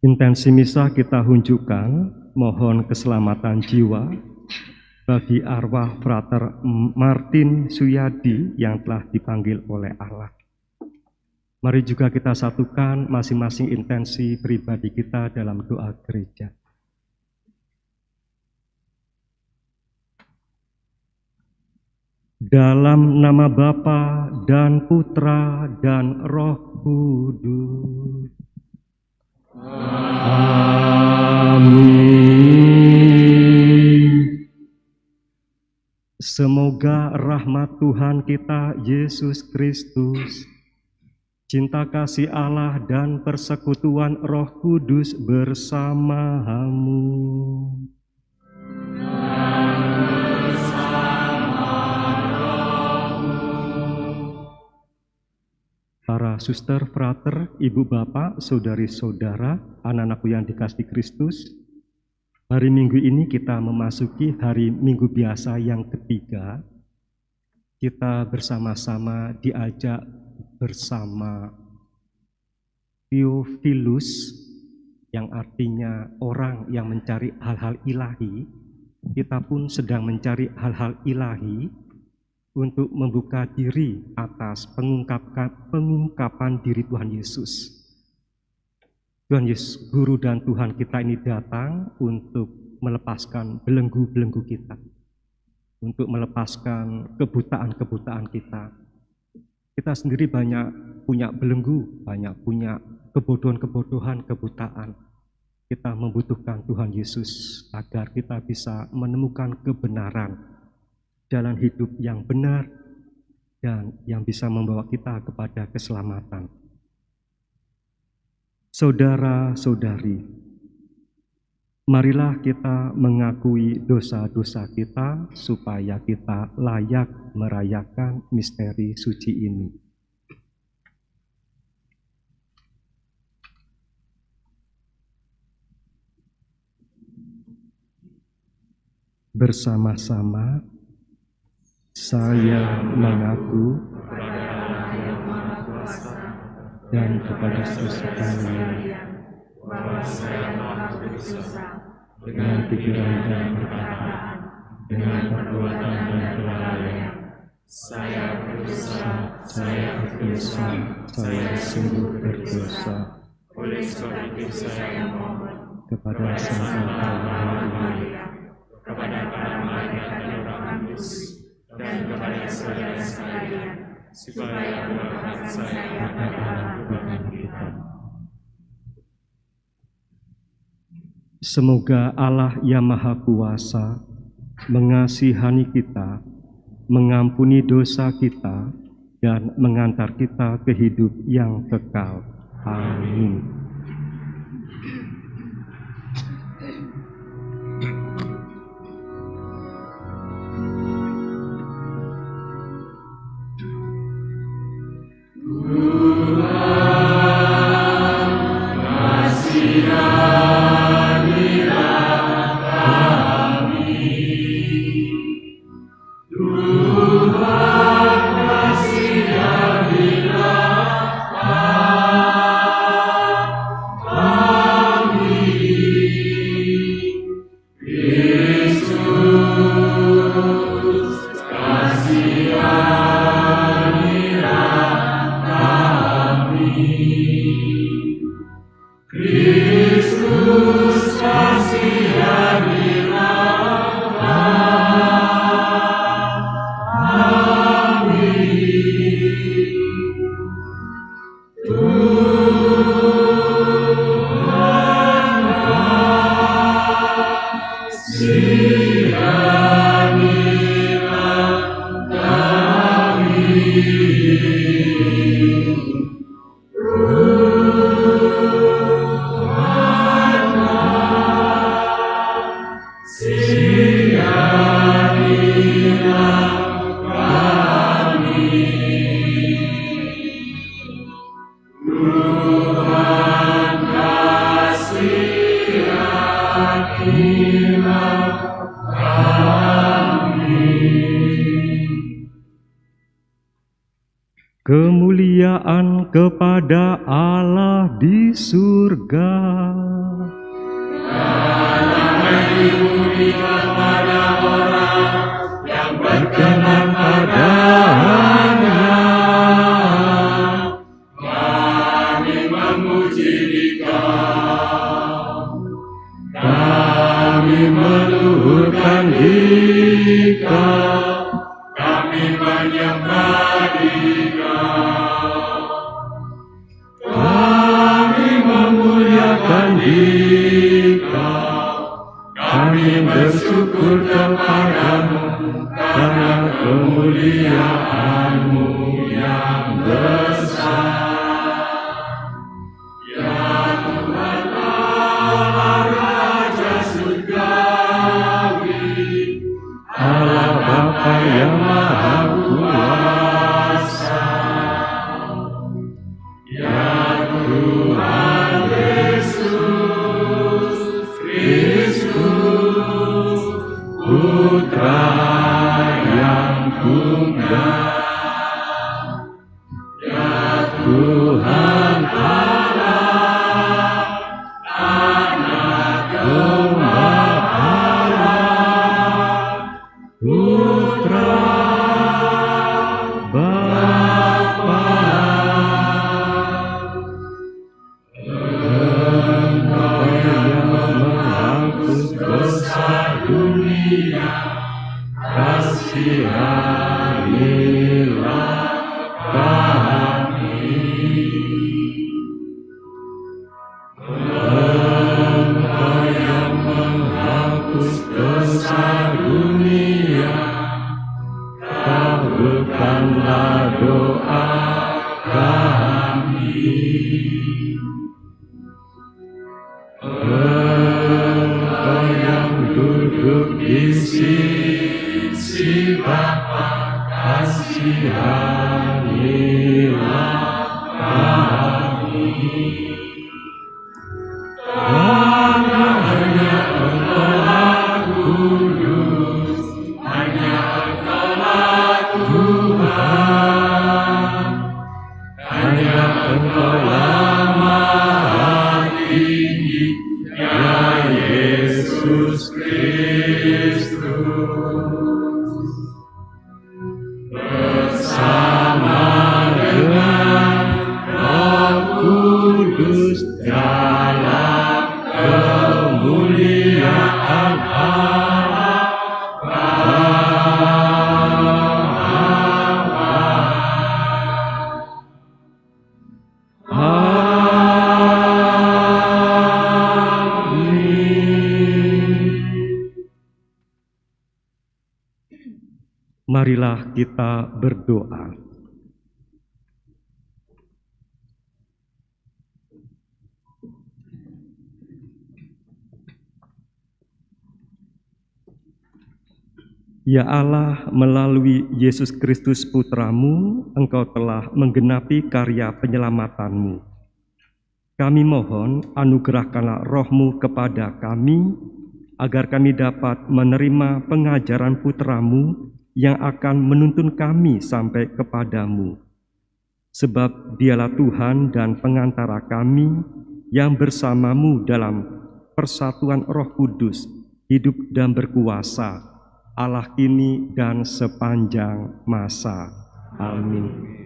Intensi misa kita hunjukkan, mohon keselamatan jiwa bagi arwah Frater Martin Suyadi yang telah dipanggil oleh Allah. Mari juga kita satukan masing-masing intensi pribadi kita dalam doa gereja. Dalam nama Bapa dan Putra dan Roh Kudus. Amin. Semoga rahmat Tuhan kita Yesus Kristus, cinta kasih Allah dan persekutuan Roh Kudus bersamamu. Para suster, frater, ibu bapak, saudari-saudara, anak-anakku yang dikasihi Kristus, hari Minggu ini kita memasuki hari Minggu biasa yang ketiga. Kita bersama-sama diajak bersama Theophilus, yang artinya orang yang mencari hal-hal ilahi. Kita pun sedang mencari hal-hal ilahi untuk membuka diri atas pengungkapan diri Tuhan Yesus. Tuhan Yesus, Guru dan Tuhan kita ini datang untuk melepaskan belenggu-belenggu kita, untuk melepaskan kebutaan-kebutaan kita. Kita sendiri banyak punya belenggu, banyak punya kebodohan-kebodohan, kebutaan. Kita membutuhkan Tuhan Yesus agar kita bisa menemukan kebenaran, jalan hidup yang benar dan yang bisa membawa kita kepada keselamatan. Saudara-saudari, marilah kita mengakui dosa-dosa kita supaya kita layak merayakan misteri suci ini. Bersama-sama saya mengaku dan kepada sekalian bahwa saya telah berdosa dengan pikiran dan perkataan, dengan perbuatan dan kelalaian. Saya berdosa, saya sungguh berdosa. Oleh sebab itu saya mohon Kepada Sang Allah, kepada para malaikat dan Roh Kudus, dan kepada saudara sekalian, supaya mendoakan saya pada Allah Tuhan kita. Semoga Allah yang Maha Kuasa mengasihani kita, mengampuni dosa kita, dan mengantar kita ke hidup yang kekal. Amin. Amin. kepada Allah di surga. Budi kepada orang yang berkenan padanya. Kami memuji Dikau, kami meluhurkan Dikau, kami menyembah Dikau, kami memuliakan Dikau. Kami bersyukur kepadamu karena kemuliaan-Mu yang besar. Ya Tuhan Allah Raja Surgawi, Allah Bapa yang Maha Kuasa. Ya Tuhan Yesus Kristus, Putra yang tunggal, ya Tuhan Allah, Anak Domba Allah, Putra Bapa. Engkau yang menghapus dosa dunia, kasihanilah kami. Engkau yang menghapus dosa dunia, kabulkanlah doa kami. Engkau yang duduk di sisi Bapa, kasihanilah kami. Karena hanya Engkaulah kudus, hanya Engkaulah Tuhan, hanya Engkaulah Maha Tinggi, ya Yesus Kristus. Bersama dengan Roh Kudus dalam kemuliaan Allah Bapa. Marilah kita berdoa. Ya Allah, melalui Yesus Kristus Putramu, Engkau telah menggenapi karya penyelamatanmu. Kami mohon anugerahkanlah roh-Mu kepada kami, agar kami dapat menerima pengajaran Putramu yang akan menuntun kami sampai kepadamu. Sebab Dialah Tuhan dan pengantara kami yang bersamamu dalam persatuan Roh Kudus, hidup dan berkuasa, Allah kini dan sepanjang masa. Amin.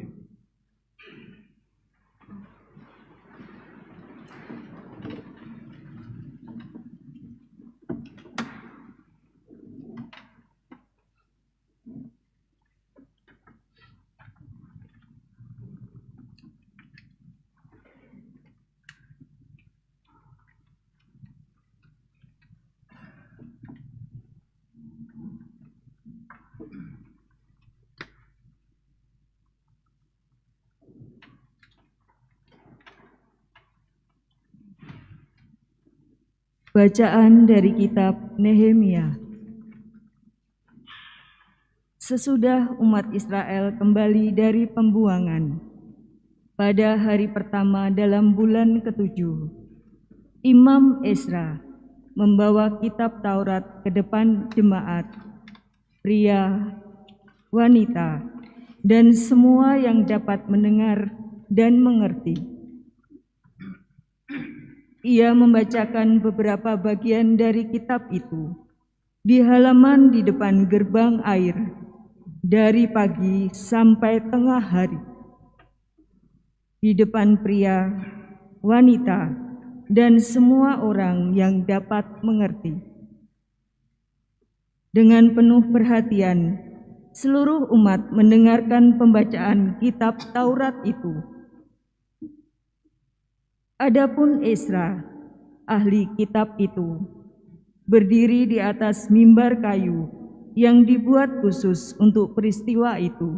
Bacaan dari kitab Nehemia. Sesudah umat Israel kembali dari pembuangan, pada hari pertama dalam bulan ke-7, Imam Ezra membawa kitab Taurat ke depan jemaat, pria, wanita, dan semua yang dapat mendengar dan mengerti. Ia membacakan beberapa bagian dari kitab itu di halaman di depan gerbang air dari pagi sampai tengah hari, di depan pria, wanita, dan semua orang yang dapat mengerti. Dengan penuh perhatian, seluruh umat mendengarkan pembacaan kitab Taurat itu. Adapun Ezra, ahli kitab itu, berdiri di atas mimbar kayu yang dibuat khusus untuk peristiwa itu.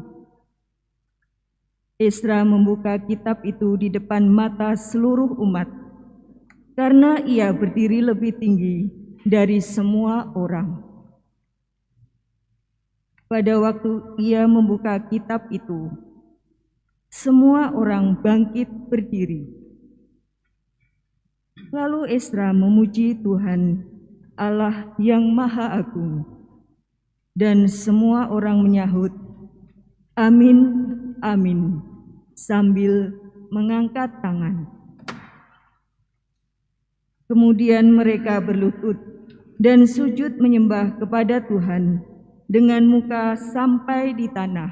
Ezra membuka kitab itu di depan mata seluruh umat, karena ia berdiri lebih tinggi dari semua orang. Pada waktu ia membuka kitab itu, semua orang bangkit berdiri. Lalu Ezra memuji Tuhan, Allah yang Maha Agung, dan semua orang menyahut, "Amin, amin," sambil mengangkat tangan. Kemudian mereka berlutut dan sujud menyembah kepada Tuhan dengan muka sampai di tanah.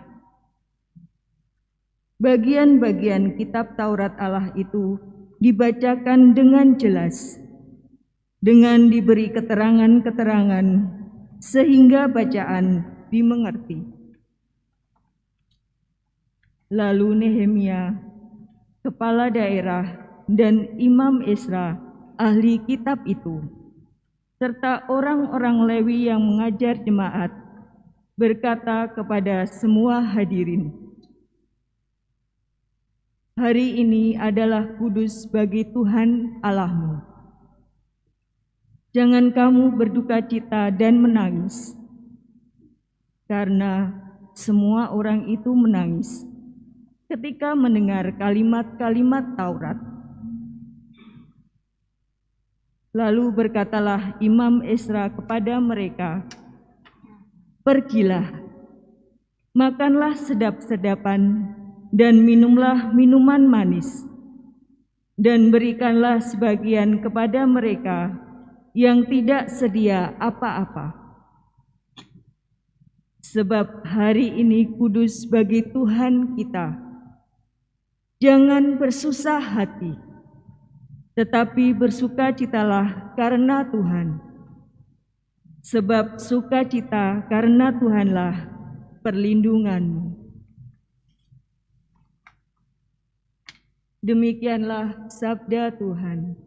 Bagian-bagian kitab Taurat Allah itu dibacakan dengan jelas, dengan diberi keterangan-keterangan, sehingga bacaan dimengerti. Lalu Nehemia, kepala daerah, dan Imam Ezra, ahli kitab itu, serta orang-orang Lewi yang mengajar jemaat, berkata kepada semua hadirin, "Hari ini adalah kudus bagi Tuhan Allahmu. Jangan kamu berduka cita dan menangis," karena semua orang itu menangis ketika mendengar kalimat-kalimat Taurat. Lalu berkatalah Imam Ezra kepada mereka, "Pergilah, makanlah sedap-sedapan dan minumlah minuman manis, dan berikanlah sebagian kepada mereka yang tidak sedia apa-apa. Sebab hari ini kudus bagi Tuhan kita. Jangan bersusah hati, tetapi bersukacitalah karena Tuhan. Sebab sukacita karena Tuhanlah perlindunganmu." Demikianlah sabda Tuhan.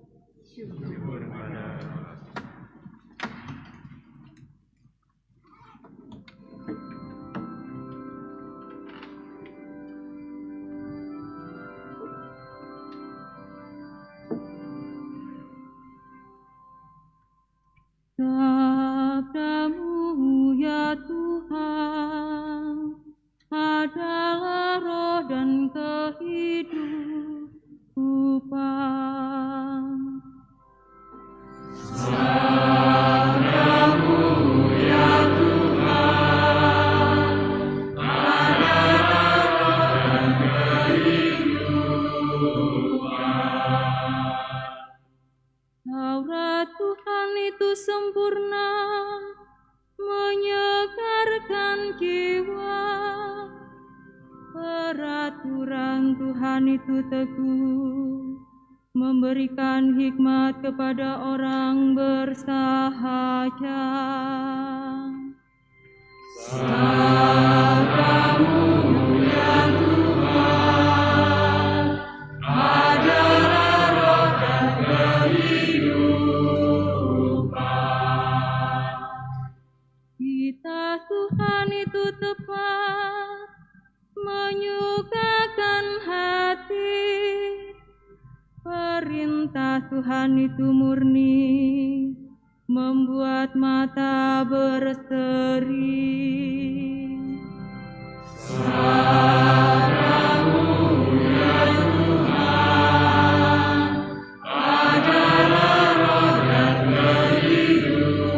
Sabda-Mu ya Tuhan adalah roh dan kehidupan. Sabda-Mu ya Tuhan adalah roh dan kehidupan. Taurat Tuhan itu sempurna, menyegarkan jiwa. Peraturan Tuhan itu teguh, memberikan hikmat kepada orang bersahaja. Sabda-Mu ya Tuhan adalah roh dan kehidupan. Kita Tuhan itu tepat, menyukakan hati. Perintah Tuhan itu murni, membuat mata berseri. Sabda-Mu ya Tuhan adalah roh dan kehidupan.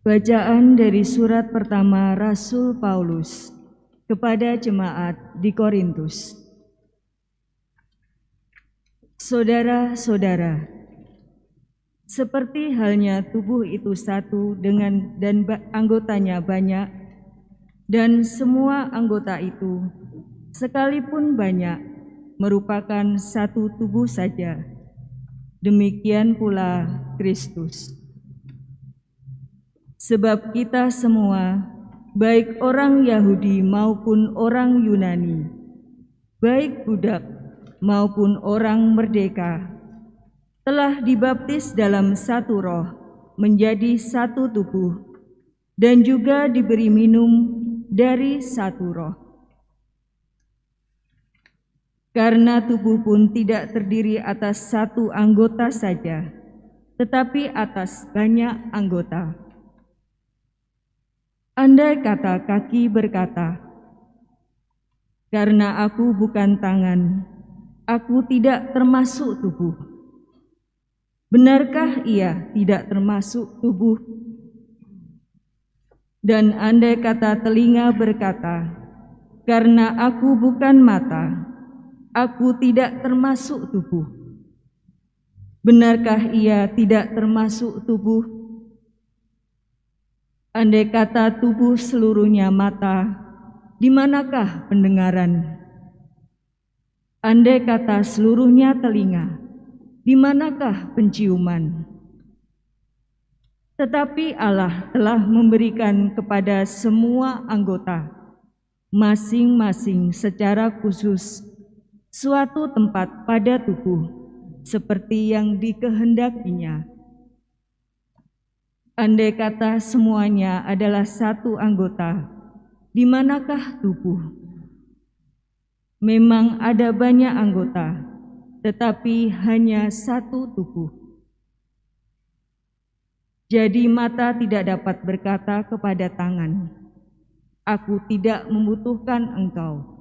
Bacaan dari surat pertama Rasul Paulus kepada jemaat di Korintus. Saudara-saudara, seperti halnya tubuh itu satu dan anggotanya banyak, dan semua anggota itu sekalipun banyak merupakan satu tubuh saja, demikian pula Kristus. Sebab kita semua, baik orang Yahudi maupun orang Yunani, baik budak maupun orang merdeka, telah dibaptis dalam satu roh menjadi satu tubuh, dan juga diberi minum dari satu roh. Karena tubuh pun tidak terdiri atas satu anggota saja, tetapi atas banyak anggota. Andai kata kaki berkata, "Karena aku bukan tangan, aku tidak termasuk tubuh." Benarkah ia tidak termasuk tubuh? Dan andai kata telinga berkata, "Karena aku bukan mata, aku tidak termasuk tubuh." Benarkah ia tidak termasuk tubuh? Andai kata tubuh seluruhnya mata, di manakah pendengaran? Andai kata seluruhnya telinga, di manakah penciuman? Tetapi Allah telah memberikan kepada semua anggota, masing-masing secara khusus, suatu tempat pada tubuh, seperti yang dikehendakinya. Andai kata semuanya adalah satu anggota, di manakah tubuh? Memang ada banyak anggota, tetapi hanya satu tubuh. Jadi mata tidak dapat berkata kepada tangan, "Aku tidak membutuhkan engkau."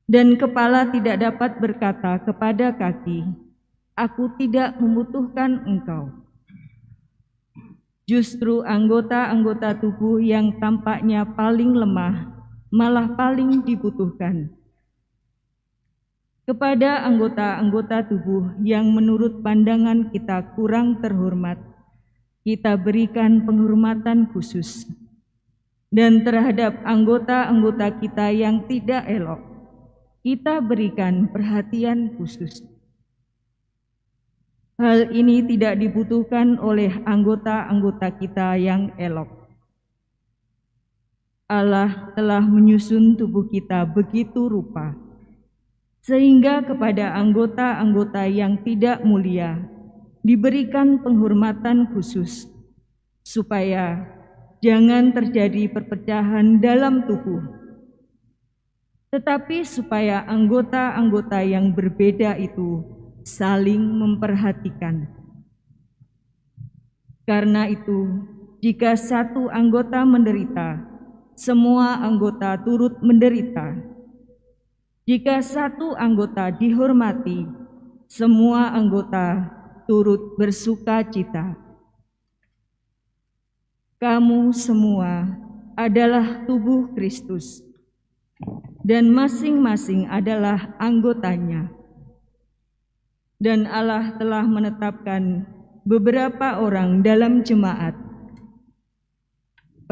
Dan kepala tidak dapat berkata kepada kaki, "Aku tidak membutuhkan engkau." Justru anggota-anggota tubuh yang tampaknya paling lemah malah paling dibutuhkan. Kepada anggota-anggota tubuh yang menurut pandangan kita kurang terhormat, kita berikan penghormatan khusus. Dan terhadap anggota-anggota kita yang tidak elok, kita berikan perhatian khusus. Hal ini tidak dibutuhkan oleh anggota-anggota kita yang elok. Allah telah menyusun tubuh kita begitu rupa, sehingga kepada anggota-anggota yang tidak mulia diberikan penghormatan khusus, supaya jangan terjadi perpecahan dalam tubuh, tetapi supaya anggota-anggota yang berbeda itu saling memperhatikan. Karena itu, jika satu anggota menderita, semua anggota turut menderita. Jika satu anggota dihormati, semua anggota turut bersuka cita. Kamu semua adalah tubuh Kristus, dan masing-masing adalah anggotanya. Dan Allah telah menetapkan beberapa orang dalam jemaat.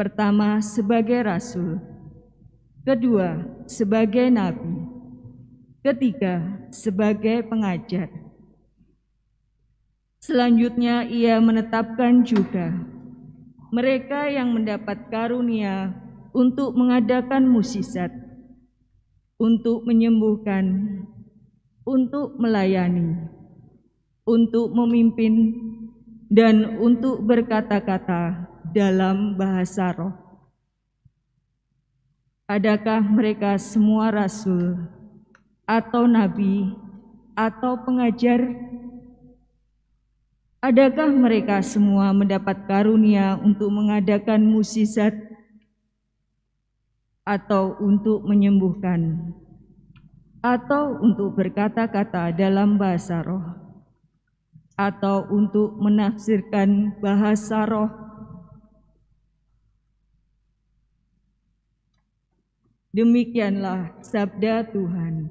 Pertama, sebagai rasul. Kedua, sebagai nabi. Ketiga, sebagai pengajar. Selanjutnya, ia menetapkan juga mereka yang mendapat karunia untuk mengadakan mukjizat, untuk menyembuhkan, untuk melayani, untuk memimpin, dan untuk berkata-kata dalam bahasa roh. Adakah mereka semua rasul, atau nabi, atau pengajar? Adakah mereka semua mendapat karunia untuk mengadakan mukjizat, atau untuk menyembuhkan, atau untuk berkata-kata dalam bahasa roh, atau untuk menafsirkan bahasa roh? Demikianlah sabda Tuhan.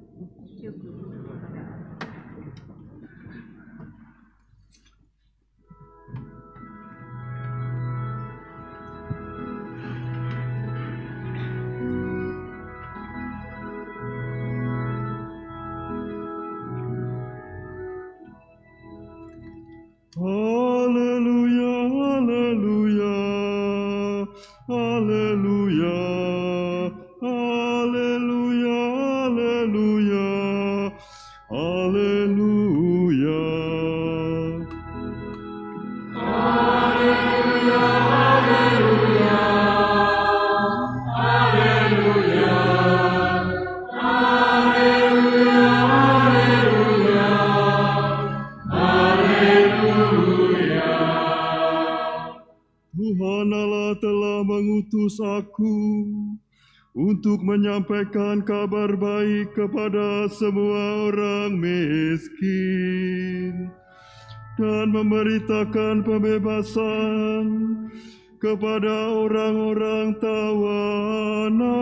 Haleluya, haleluya, haleluya, haleluya, haleluya, haleluya. Tuhan Allah telah mengutus aku untuk menyampaikan kabar baik kepada semua orang miskin dan memberitakan pembebasan kepada orang-orang tawanan.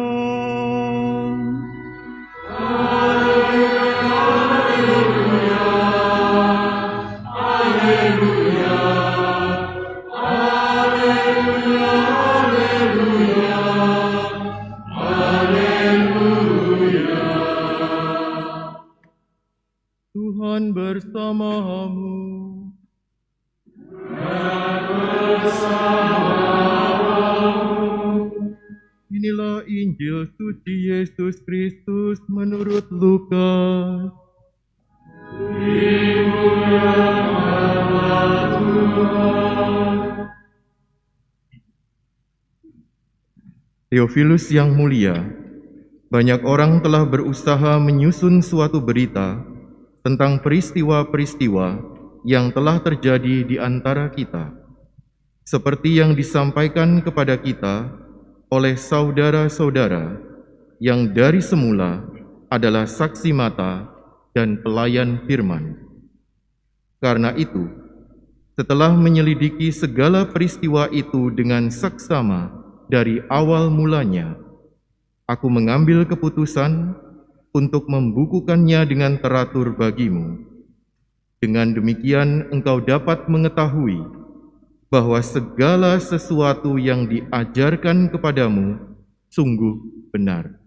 Tuhan bersamamu. Inilah Injil suci Yesus Kristus menurut Lukas. Theophilus yang mulia, banyak orang telah berusaha menyusun suatu berita tentang peristiwa-peristiwa yang telah terjadi di antara kita, seperti yang disampaikan kepada kita oleh saudara-saudara yang dari semula adalah saksi mata dan pelayan firman. Karena itu, setelah menyelidiki segala peristiwa itu dengan seksama dari awal mulanya, aku mengambil keputusan untuk membukukannya dengan teratur bagimu. Dengan demikian engkau dapat mengetahui bahwa segala sesuatu yang diajarkan kepadamu sungguh benar.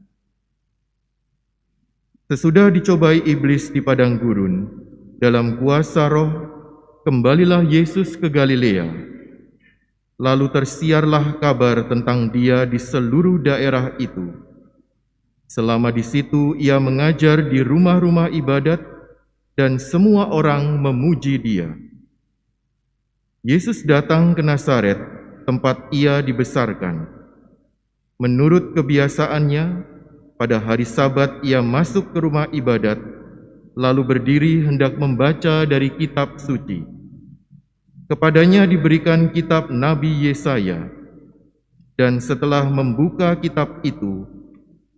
Sesudah dicobai iblis di padang gurun, dalam kuasa Roh, kembalilah Yesus ke Galilea. Lalu tersiarlah kabar tentang Dia di seluruh daerah itu. Selama di situ Ia mengajar di rumah-rumah ibadat dan semua orang memuji Dia. Yesus datang ke Nazaret, tempat Ia dibesarkan. Menurut kebiasaannya, pada hari Sabat Ia masuk ke rumah ibadat, lalu berdiri hendak membaca dari kitab suci. Kepadanya diberikan kitab Nabi Yesaya, dan setelah membuka kitab itu,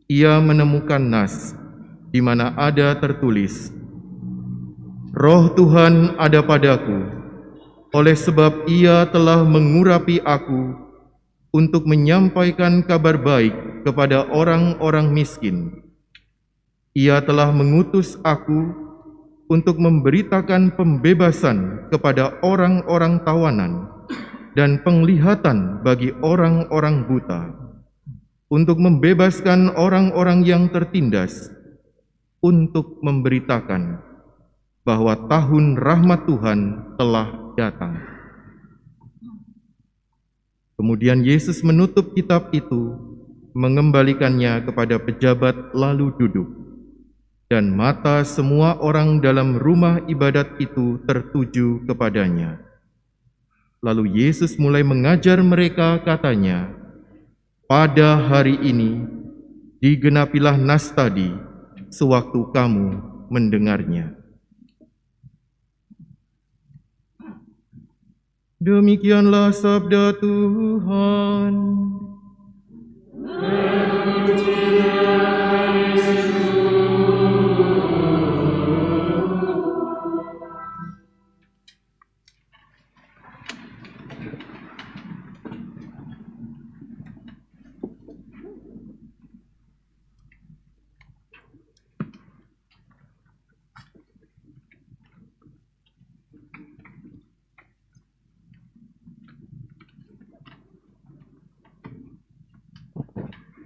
ia menemukan nas di mana ada tertulis, Roh Tuhan ada padaku, oleh sebab Ia telah mengurapi aku untuk menyampaikan kabar baik kepada orang-orang miskin. Ia telah mengutus aku untuk memberitakan pembebasan kepada orang-orang tawanan dan penglihatan bagi orang-orang buta, untuk membebaskan orang-orang yang tertindas, untuk memberitakan bahwa tahun rahmat Tuhan telah datang. Kemudian Yesus menutup kitab itu, mengembalikannya kepada pejabat lalu duduk. Dan mata semua orang dalam rumah ibadat itu tertuju kepadanya. Lalu Yesus mulai mengajar mereka, katanya, pada hari ini digenapilah nas tadi sewaktu kamu mendengarnya. Demikianlah sabda Tuhan.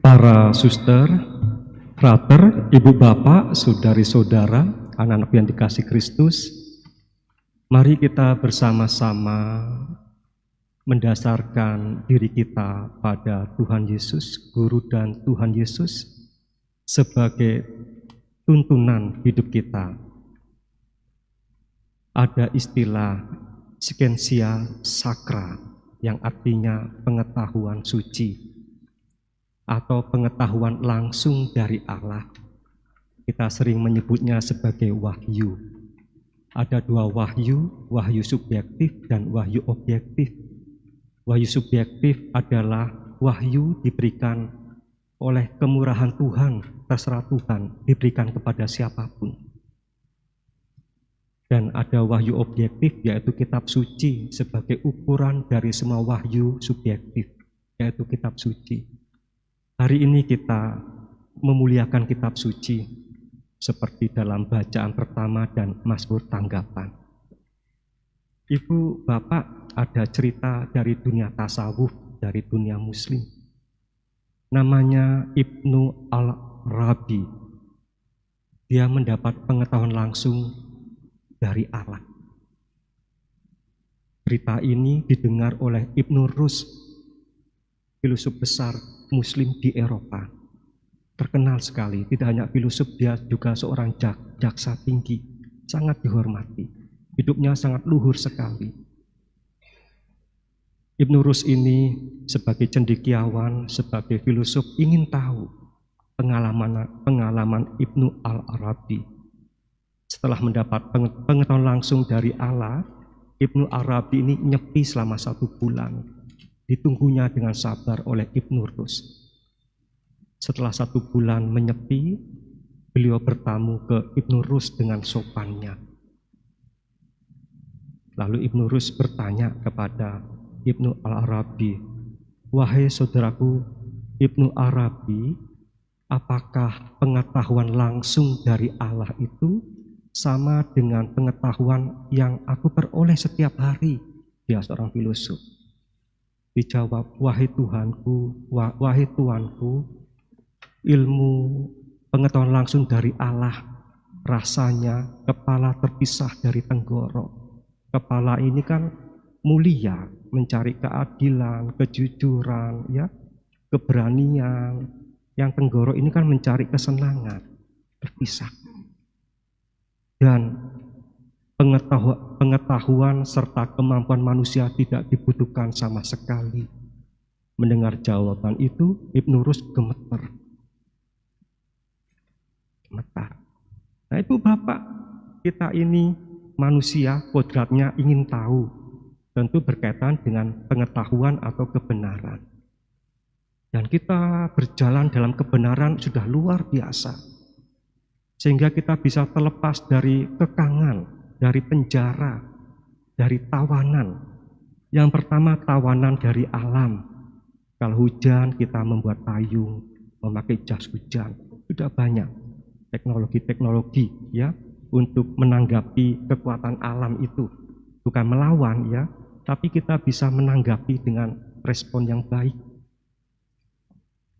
Para suster, frater, ibu bapak, saudari-saudara, anak-anak yang dikasih Kristus, mari kita bersama-sama mendasarkan diri kita pada Tuhan Yesus, Guru dan Tuhan Yesus, sebagai tuntunan hidup kita. Ada istilah scientia sacra yang artinya pengetahuan suci atau pengetahuan langsung dari Allah. Kita sering menyebutnya sebagai wahyu. Ada dua wahyu, wahyu subjektif dan wahyu objektif. Wahyu subjektif adalah wahyu diberikan oleh kemurahan Tuhan, terserah Tuhan, diberikan kepada siapapun. Dan ada wahyu objektif, yaitu kitab suci, sebagai ukuran dari semua wahyu subjektif, yaitu kitab suci. Hari ini kita memuliakan kitab suci, seperti dalam bacaan pertama dan Mazmur tanggapan. Ibu, Bapak, ada cerita dari dunia tasawuf, dari dunia muslim. Namanya Ibnu Al-Arabi. Dia mendapat pengetahuan langsung dari Allah. Berita ini didengar oleh Ibnu Rus, filosof besar muslim di Eropa. Terkenal sekali, tidak hanya filosof, dia juga seorang jaksa tinggi, sangat dihormati. Hidupnya sangat luhur sekali. Ibnu Rus ini sebagai cendekiawan, sebagai filosof ingin tahu pengalaman Ibnu Al-Arabi. Setelah mendapat pengetahuan langsung dari Allah, Ibnu Arabi ini nyepi selama 1 bulan. Ditunggunya dengan sabar oleh Ibnu Rus. Setelah 1 bulan menyepi, beliau bertamu ke Ibnu Rus dengan sopannya. Lalu Ibnu Rus bertanya kepada Ibnu Al-Arabi, "Wahai saudaraku Ibnu Arabi, apakah pengetahuan langsung dari Allah itu sama dengan pengetahuan yang aku peroleh setiap hari?" Dia seorang filosof. Dijawab, "Wahai Tuhanku, wahai Tuanku, ilmu pengetahuan langsung dari Allah rasanya kepala terpisah dari tenggorok. Kepala ini kan mulia, mencari keadilan, kejujuran, ya, keberanian. Yang tenggorok ini kan mencari kesenangan, terpisah. Dan pengetahuan serta kemampuan manusia tidak dibutuhkan sama sekali." Mendengar jawaban itu, Ibnu Rus gemeter. Nah, Ibu Bapak, kita ini manusia kodratnya ingin tahu, tentu berkaitan dengan pengetahuan atau kebenaran. Dan kita berjalan dalam kebenaran sudah luar biasa, sehingga kita bisa terlepas dari kekangan, dari penjara, dari tawanan. Yang pertama, tawanan dari alam. Kalau hujan, kita membuat payung, memakai jas hujan. Sudah banyak teknologi-teknologi, ya, untuk menanggapi kekuatan alam itu. Bukan melawan, ya, tapi kita bisa menanggapi dengan respon yang baik.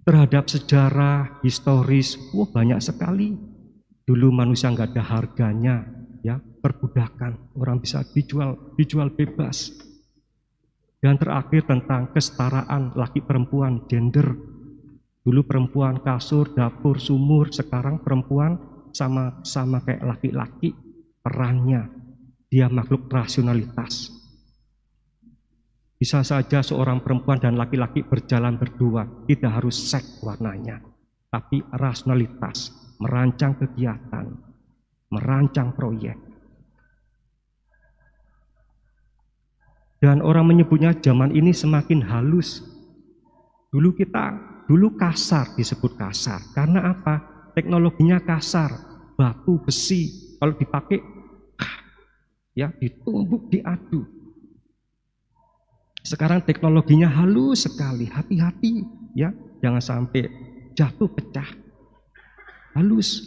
Terhadap sejarah, historis, banyak sekali. Dulu manusia nggak ada harganya, ya, perbudakan, orang bisa dijual bebas. Dan terakhir tentang kesetaraan laki perempuan, gender. Dulu perempuan kasur, dapur, sumur, sekarang perempuan sama kayak laki-laki perannya. Dia makhluk rasionalitas. Bisa saja seorang perempuan dan laki-laki berjalan berdua, tidak harus seks warnanya, tapi rasionalitas, merancang kegiatan, merancang proyek. Dan orang menyebutnya zaman ini semakin halus. Dulu kasar, disebut kasar. Karena apa? Teknologinya kasar, batu, besi. Kalau dipakai, ya, ditumbuk, diadu. Sekarang teknologinya halus sekali, hati-hati, ya, jangan sampai jatuh pecah. Halus.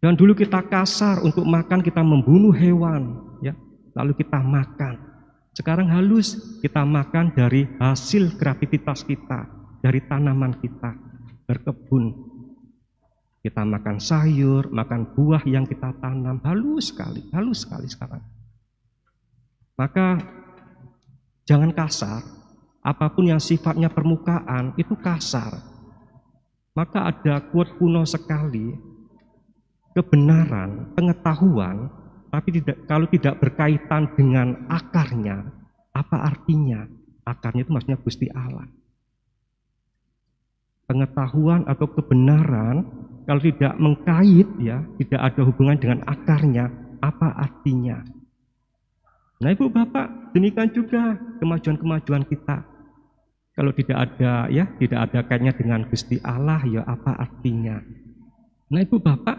Dan dulu kita kasar, untuk makan kita membunuh hewan, ya, lalu kita makan. Sekarang halus, kita makan dari hasil kreativitas kita, dari tanaman kita, berkebun. Kita makan sayur, makan buah yang kita tanam, halus sekali sekarang. Maka jangan kasar, apapun yang sifatnya permukaan itu kasar. Maka ada quote kuno sekali, kebenaran, pengetahuan, tapi kalau tidak berkaitan dengan akarnya, apa artinya? Akarnya itu maksudnya Gusti Allah. Pengetahuan atau kebenaran kalau tidak mengkait, ya, tidak ada hubungan dengan akarnya, apa artinya? Nah, Ibu Bapak, demikian juga kemajuan-kemajuan kita. Kalau tidak ada, ya, tidak ada kaitnya dengan Gusti Allah, ya, apa artinya? Nah, Ibu Bapak,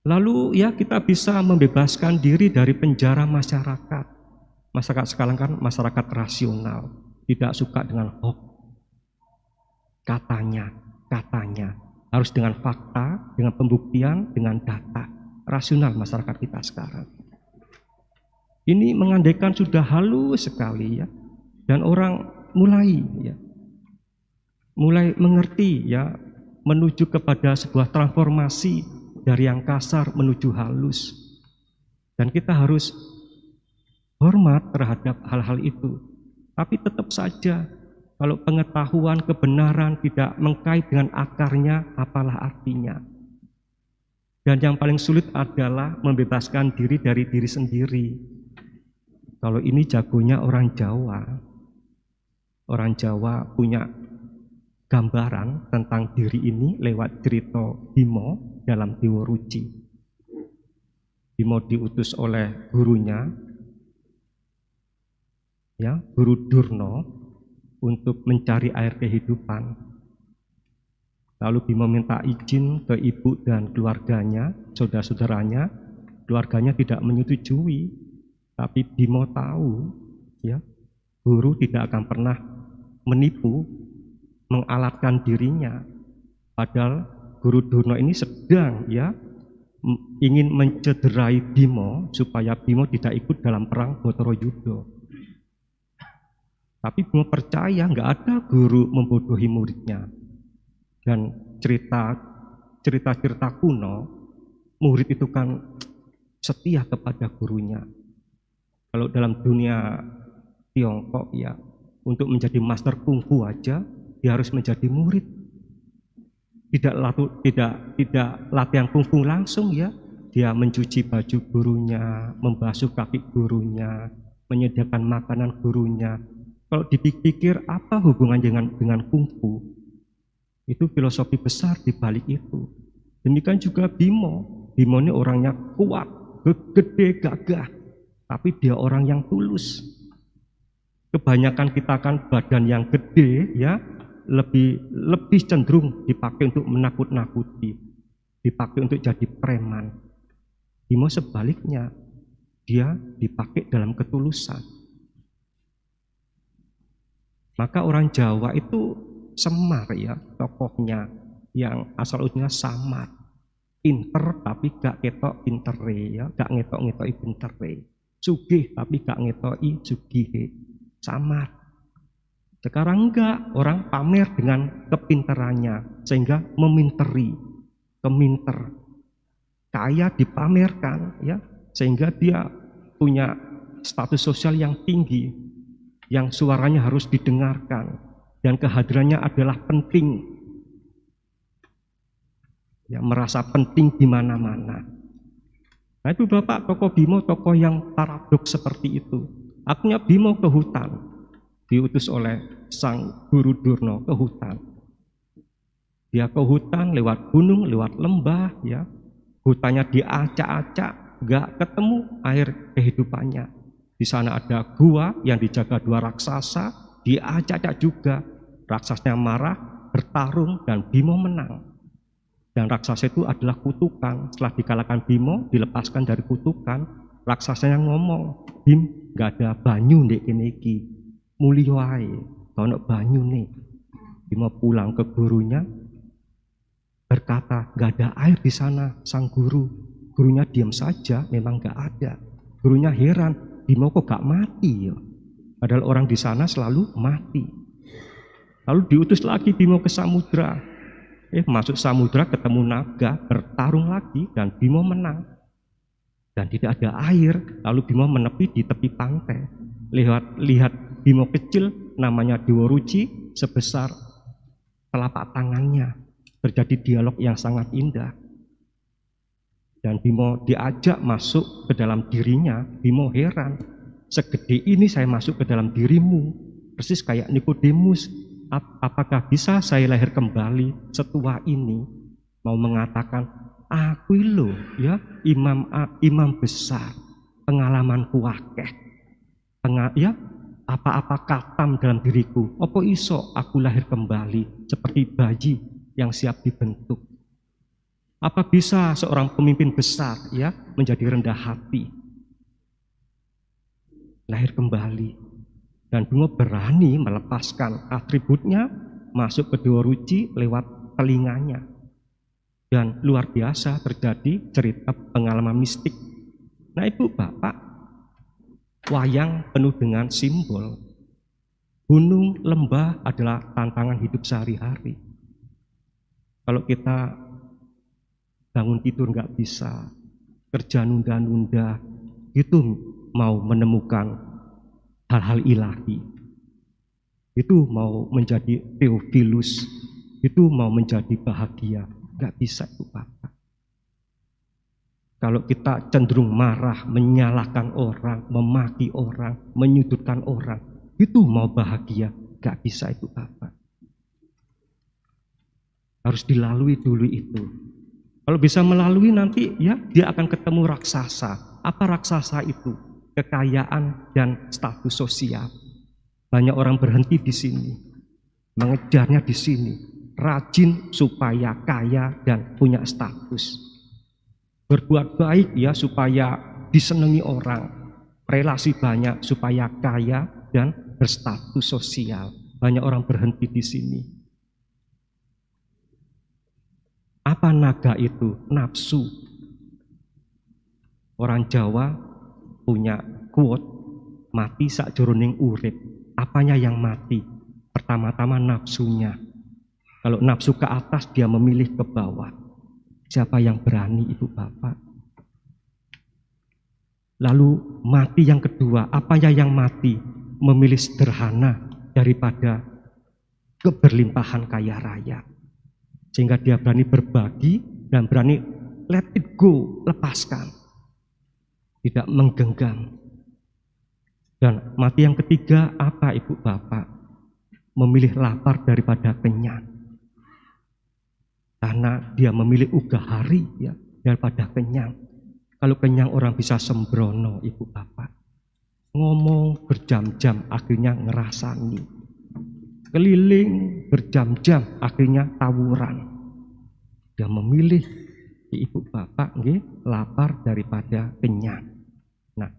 lalu ya kita bisa membebaskan diri dari penjara masyarakat. Masyarakat sekarang kan masyarakat rasional, tidak suka dengan hoax. Katanya, harus dengan fakta, dengan pembuktian, dengan data. Rasional masyarakat kita sekarang. Ini mengandaikan sudah halus sekali, ya, dan orang mulai mengerti, ya, menuju kepada sebuah transformasi dari yang kasar menuju halus. Dan kita harus hormat terhadap hal-hal itu. Tapi tetap saja, kalau pengetahuan kebenaran tidak mengkait dengan akarnya, apalah artinya? Dan yang paling sulit adalah membebaskan diri dari diri sendiri. Kalau ini jagonya orang Jawa. Orang Jawa punya gambaran tentang diri ini lewat cerita Bimo dalam Dewa Ruci. Bimo diutus oleh gurunya, ya, Guru Durna, untuk mencari air kehidupan. Lalu Bimo minta izin ke ibu dan keluarganya, saudara-saudaranya. Keluarganya tidak menyetujui, tapi Bimo tahu, ya, guru tidak akan pernah menipu, mengalatkan dirinya. Padahal Guru Durna ini sedang, ya, ingin mencederai Bimo supaya Bimo tidak ikut dalam perang Bhatarayuddha. Tapi Bimo percaya nggak ada guru membodohi muridnya. Dan cerita kuno, murid itu kan setia kepada gurunya. Kalau dalam dunia Tiongkok, ya, untuk menjadi master kungfu aja dia harus menjadi murid. Tidak latihan kungfu langsung, ya. Dia mencuci baju gurunya, membasuh kaki gurunya, menyediakan makanan gurunya. Kalau dipikir apa hubungannya dengan kungfu? Itu filosofi besar di balik itu. Demikian juga Bimo. Bimo ini orangnya kuat, gede, gagah, tapi dia orang yang tulus. Kebanyakan kita kan badan yang gede, ya, lebih cenderung dipakai untuk menakut-nakuti, dipakai untuk jadi preman. Bimo sebaliknya, dia dipakai dalam ketulusan. Maka orang Jawa itu Semar, ya, tokohnya yang asal-usulnya samar, pinter tapi gak ketok pintere, ya, gak ngetok-ngetoki pintere, sugih tapi gak ngetoki sugihe, samar. Sekarang enggak, orang pamer dengan kepinterannya sehingga meminteri, keminter, kaya dipamerkan, ya, sehingga dia punya status sosial yang tinggi, yang suaranya harus didengarkan dan kehadirannya adalah penting, ya, merasa penting di mana-mana. Nah, itu Bapak, tokoh Bimo tokoh yang paradoks seperti itu. Akhirnya Bimo ke hutan, diutus oleh sang Guru Durna ke hutan. Dia ke hutan lewat gunung, lewat lembah, ya. Hutannya diacak-acak, nggak ketemu air kehidupannya. Di sana ada gua yang dijaga 2 raksasa, diacak-acak juga. Raksasanya marah, bertarung, dan Bimo menang. Dan raksasa itu adalah kutukan. Setelah dikalahkan Bimo, dilepaskan dari kutukan, raksasanya ngomong, "Bim, gak ada banyu ndek kene iki. Mulya wae, ono banyu nih." Bimo pulang ke gurunya, berkata, "Gak ada air di sana, sang guru." Gurunya diam saja, memang gak ada. Gurunya heran, "Bimo kok gak mati ya? Padahal orang di sana selalu mati." Lalu diutus lagi Bimo ke samudra. Masuk samudra ketemu naga, bertarung lagi dan Bimo menang. Dan tidak ada air, lalu Bimo menepi di tepi pantai. Lihat Bimo kecil namanya Dewa Ruci sebesar telapak tangannya. Terjadi dialog yang sangat indah. Dan Bimo diajak masuk ke dalam dirinya. Bimo heran, segede ini saya masuk ke dalam dirimu, persis kayak Nikodemus. Apakah bisa saya lahir kembali setua ini? Mau mengatakan, aku loh ya imam besar, pengalamanku akeh. Ya, apa-apa katam dalam diriku. Apa iso aku lahir kembali seperti bayi yang siap dibentuk? Apa bisa seorang pemimpin besar ya menjadi rendah hati? Lahir kembali. Dan Bimo berani melepaskan atributnya, masuk ke Dewa Ruci lewat telinganya. Dan luar biasa terjadi cerita pengalaman mistik. Nah Ibu Bapak, wayang penuh dengan simbol. Gunung, lembah adalah tantangan hidup sehari-hari. Kalau kita bangun tidur nggak bisa, kerja nunda-nunda, itu mau menemukan hal-hal ilahi, itu mau menjadi Theophilus, itu mau menjadi bahagia, nggak bisa itu Bapak. Kalau kita cenderung marah, menyalahkan orang, memaki orang, menyudutkan orang, itu mau bahagia, nggak bisa itu Bapak. Harus dilalui dulu itu. Kalau bisa melalui nanti ya dia akan ketemu raksasa. Apa raksasa itu? Kekayaan dan status sosial. Banyak orang berhenti di sini, mengejarnya di sini, rajin supaya kaya dan punya status. Berbuat baik ya supaya disenangi orang, relasi banyak supaya kaya dan berstatus sosial. Banyak orang berhenti di sini. Apa naga itu? Nafsu. Orang Jawa punya quote, mati sakjroning urip. Apanya yang mati? Pertama-tama nafsunya. Kalau nafsu ke atas, dia memilih ke bawah. Siapa yang berani Ibu Bapak? Lalu mati yang kedua, apanya yang mati? Memilih sederhana daripada keberlimpahan kaya raya. Sehingga dia berani berbagi dan berani let it go, lepaskan. Tidak menggenggam. Dan mati yang ketiga apa Ibu Bapak? Memilih lapar daripada kenyang. Karena dia memilih ugahari ya daripada kenyang. Kalau kenyang orang bisa sembrono Ibu Bapak. Ngomong berjam-jam akhirnya ngerasani. Keliling berjam-jam akhirnya tawuran. Dia memilih Ibu Bapak nggih lapar daripada kenyang. Nah,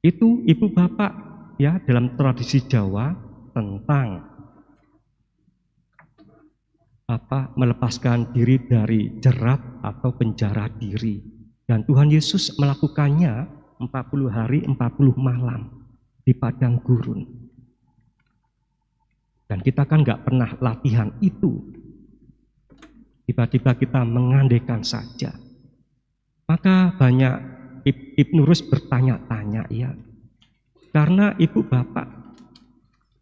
itu Ibu Bapak ya dalam tradisi Jawa tentang melepaskan diri dari jerat atau penjara diri. Dan Tuhan Yesus melakukannya 40 hari 40 malam di padang gurun. Dan kita kan nggak pernah latihan itu. Tiba-tiba kita mengandaikan saja. Maka banyak Ibnu Rus bertanya-tanya ya. Karena Ibu Bapak,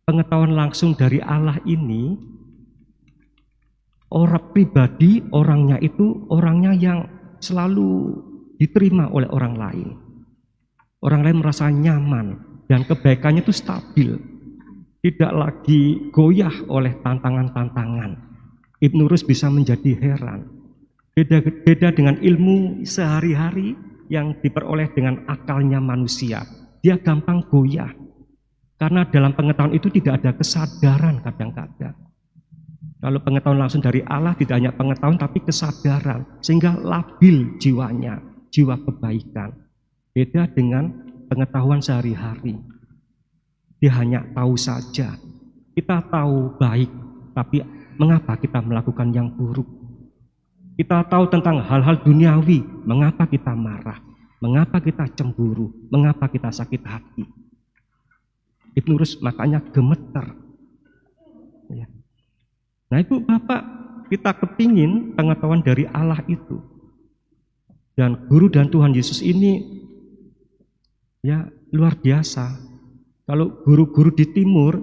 pengetahuan langsung dari Allah ini, orang pribadi, orangnya itu orangnya yang selalu diterima oleh orang lain. Orang lain merasa nyaman dan kebaikannya itu stabil. Tidak lagi goyah oleh tantangan-tantangan. Ibnu Rus bisa menjadi heran. Beda dengan ilmu sehari-hari yang diperoleh dengan akalnya manusia. Dia gampang goyah. Karena dalam pengetahuan itu tidak ada kesadaran kadang-kadang. Kalau pengetahuan langsung dari Allah tidak hanya pengetahuan tapi kesadaran. Sehingga labil jiwanya, jiwa kebaikan. Beda dengan pengetahuan sehari-hari. Dia hanya tahu saja. Kita tahu baik, tapi mengapa kita melakukan yang buruk? Kita tahu tentang hal-hal duniawi, mengapa kita marah? Mengapa kita cemburu? Mengapa kita sakit hati? Ibnu Rus makanya gemeter. Nah Ibu Bapak, kita kepingin pengetahuan dari Allah itu. Dan guru dan Tuhan Yesus ini ya luar biasa. Kalau guru-guru di timur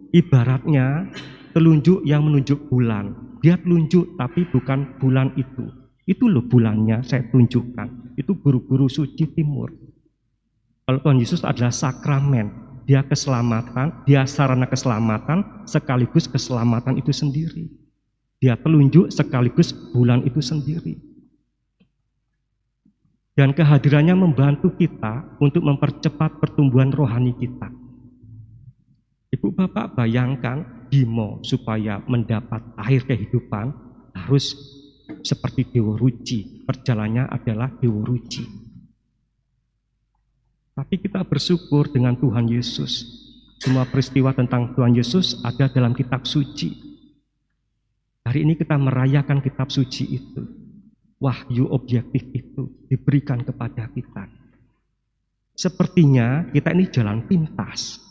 ibaratnya telunjuk yang menunjuk bulan. Dia telunjuk tapi bukan bulan itu. Itu loh bulannya saya tunjukkan. Itu guru-guru suci timur. Kalau Tuhan Yesus adalah sakramen, dia keselamatan, dia sarana keselamatan sekaligus keselamatan itu sendiri. Dia telunjuk sekaligus bulan itu sendiri. Dan kehadirannya membantu kita untuk mempercepat pertumbuhan rohani kita. Ibu Bapak bayangkan Bimo supaya mendapat air kehidupan harus seperti Dewa Ruci. Perjalanannya adalah Dewa Ruci. Tapi kita bersyukur dengan Tuhan Yesus. Semua peristiwa tentang Tuhan Yesus ada dalam kitab suci. Hari ini kita merayakan kitab suci itu. Wahyu objektif itu diberikan kepada kita. Sepertinya kita ini jalan pintas.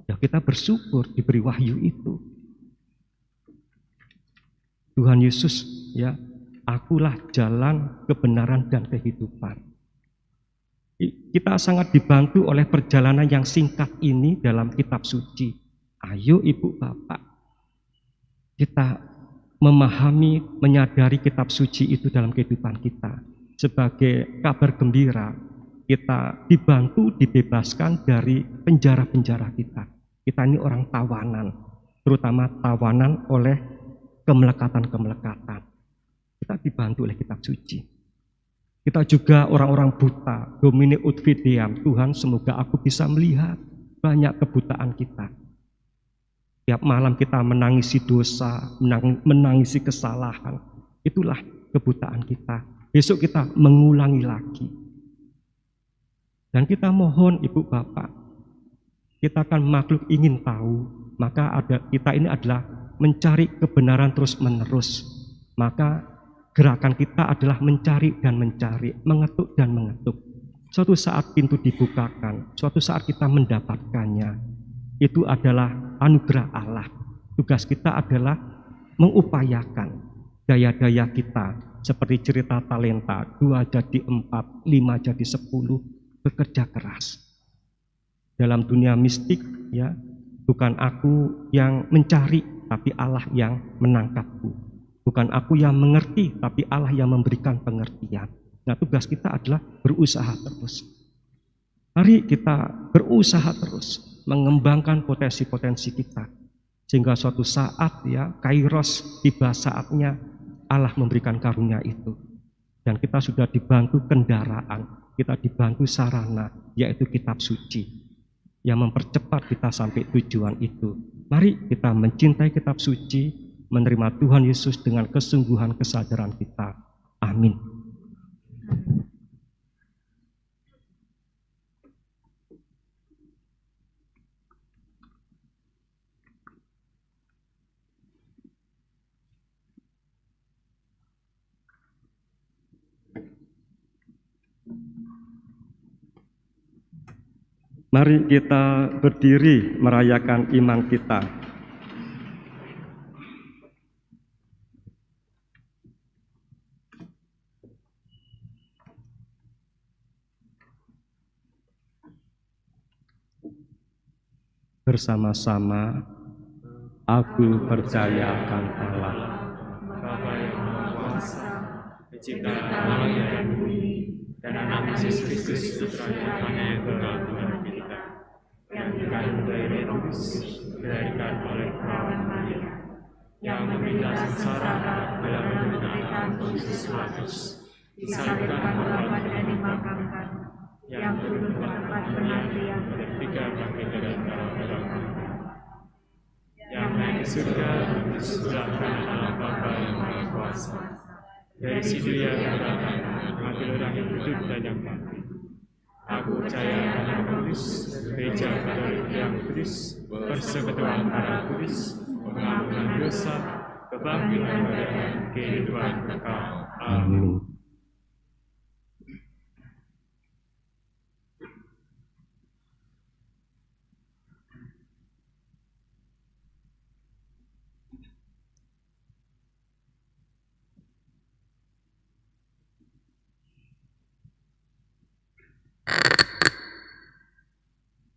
Ya kita bersyukur diberi wahyu itu. Tuhan Yesus, ya, akulah jalan, kebenaran dan kehidupan. Kita sangat dibantu oleh perjalanan yang singkat ini dalam kitab suci. Ayo Ibu Bapak, kita memahami, menyadari kitab suci itu dalam kehidupan kita. Sebagai kabar gembira, kita dibantu, dibebaskan dari penjara-penjara kita. Kita ini orang tawanan, terutama tawanan oleh kemelekatan-kemelekatan. Kita dibantu oleh kitab suci. Kita juga orang-orang buta, Domine ut videam, Tuhan semoga aku bisa melihat banyak kebutaan kita. Tiap malam kita menangisi dosa, menangisi kesalahan, itulah kebutaan kita. Besok kita mengulangi lagi. Dan kita mohon Ibu Bapak, kita kan makhluk ingin tahu, maka kita ini adalah mencari kebenaran terus menerus. Maka gerakan kita adalah mencari dan mencari, mengetuk dan mengetuk. Suatu saat pintu dibukakan, suatu saat kita mendapatkannya. Itu adalah anugerah Allah. Tugas kita adalah mengupayakan daya-daya kita. Seperti cerita talenta, 2 jadi 4, 5 jadi 10, bekerja keras. Dalam dunia mistik, ya, bukan aku yang mencari, tapi Allah yang menangkapku. Bukan aku yang mengerti, tapi Allah yang memberikan pengertian. Nah, tugas kita adalah berusaha terus. Mari kita berusaha terus mengembangkan potensi-potensi kita. Sehingga suatu saat, ya, kairos, tiba saatnya Allah memberikan karunia itu. Dan kita sudah dibantu kendaraan, kita dibantu sarana, yaitu kitab suci. Yang mempercepat kita sampai tujuan itu. Mari kita mencintai kitab suci, menerima Tuhan Yesus dengan kesungguhan kesadaran kita. Amin. Mari kita berdiri merayakan iman kita. Bersama-sama, aku percaya akan Allah, Bapa yang Maha Kuasa, Pencipta langit dan bumi, dan anak Yesus Kristus, putra-Nya yang tunggal Tuhan kita, yang dikandung dari Roh Kudus, dilahirkan oleh perawan Maria, yang menderita sengsara dalam penderitaan Pontius Pilatus, disalibkan, mati dan dimakamkan, yang turun ke tempat kematian, ketiga bangkit dari dalam yang naik ke surga, sebelah kanan Allah Bapa yang Maha Kuasa. Dari situ Dia berdatang, mengambil orang yang hidup dan yang mati. Aku percaya akan Kudus, Gereja Katolik yang kudus, persekutuan darah kudus, pengampunan dosa, kebangkitan dan kehidupan kekal. Amin.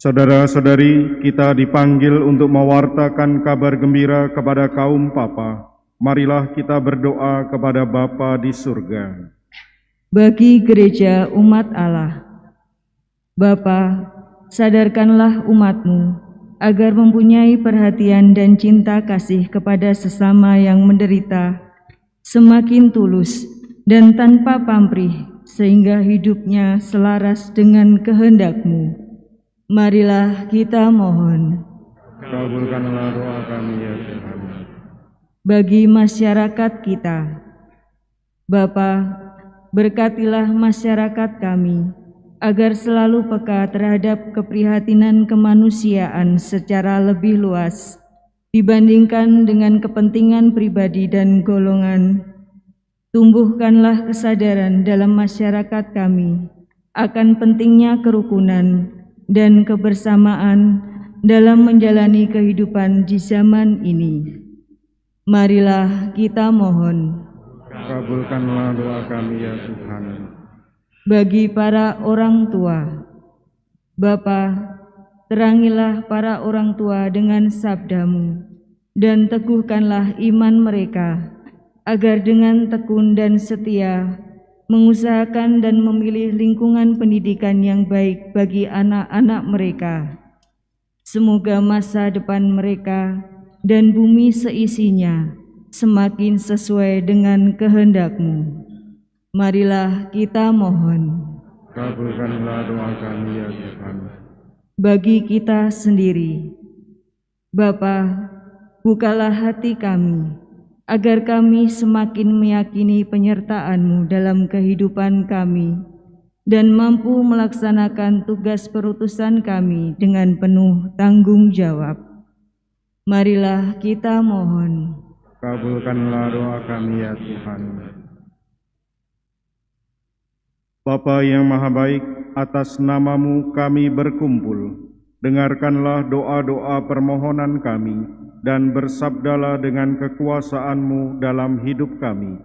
Saudara-saudari, kita dipanggil untuk mewartakan kabar gembira kepada kaum papa. Marilah kita berdoa kepada Bapa di surga. Bagi gereja umat Allah, Bapa, sadarkanlah umat-Mu agar mempunyai perhatian dan cinta kasih kepada sesama yang menderita, semakin tulus dan tanpa pamrih, sehingga hidupnya selaras dengan kehendak-Mu. Marilah kita mohon. Kabulkanlah doa kami ya Tuhan. Bagi masyarakat kita, Bapa, berkatilah masyarakat kami agar selalu peka terhadap keprihatinan kemanusiaan secara lebih luas dibandingkan dengan kepentingan pribadi dan golongan. Tumbuhkanlah kesadaran dalam masyarakat kami akan pentingnya kerukunan dan kebersamaan dalam menjalani kehidupan di zaman ini. Marilah kita mohon. Kabulkanlah doa kami ya Tuhan. Bagi para orang tua, Bapa, terangilah para orang tua dengan sabda-Mu dan teguhkanlah iman mereka agar dengan tekun dan setia mengusahakan dan memilih lingkungan pendidikan yang baik bagi anak-anak mereka. Semoga masa depan mereka dan bumi seisinya semakin sesuai dengan kehendak-Mu. Marilah kita mohon. Kabulkanlah doa kami ya Tuhan. Bagi kita sendiri, Bapa, bukalah hati kami agar kami semakin meyakini penyertaan-Mu dalam kehidupan kami dan mampu melaksanakan tugas perutusan kami dengan penuh tanggung jawab. Marilah kita mohon. Kabulkanlah doa kami ya Tuhan. Bapa yang Maha Baik, atas nama-Mu kami berkumpul. Dengarkanlah doa-doa permohonan kami dan bersabdalah dengan kekuasaan-Mu dalam hidup kami.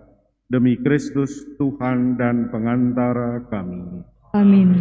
Demi Kristus Tuhan dan pengantara kami. Amin.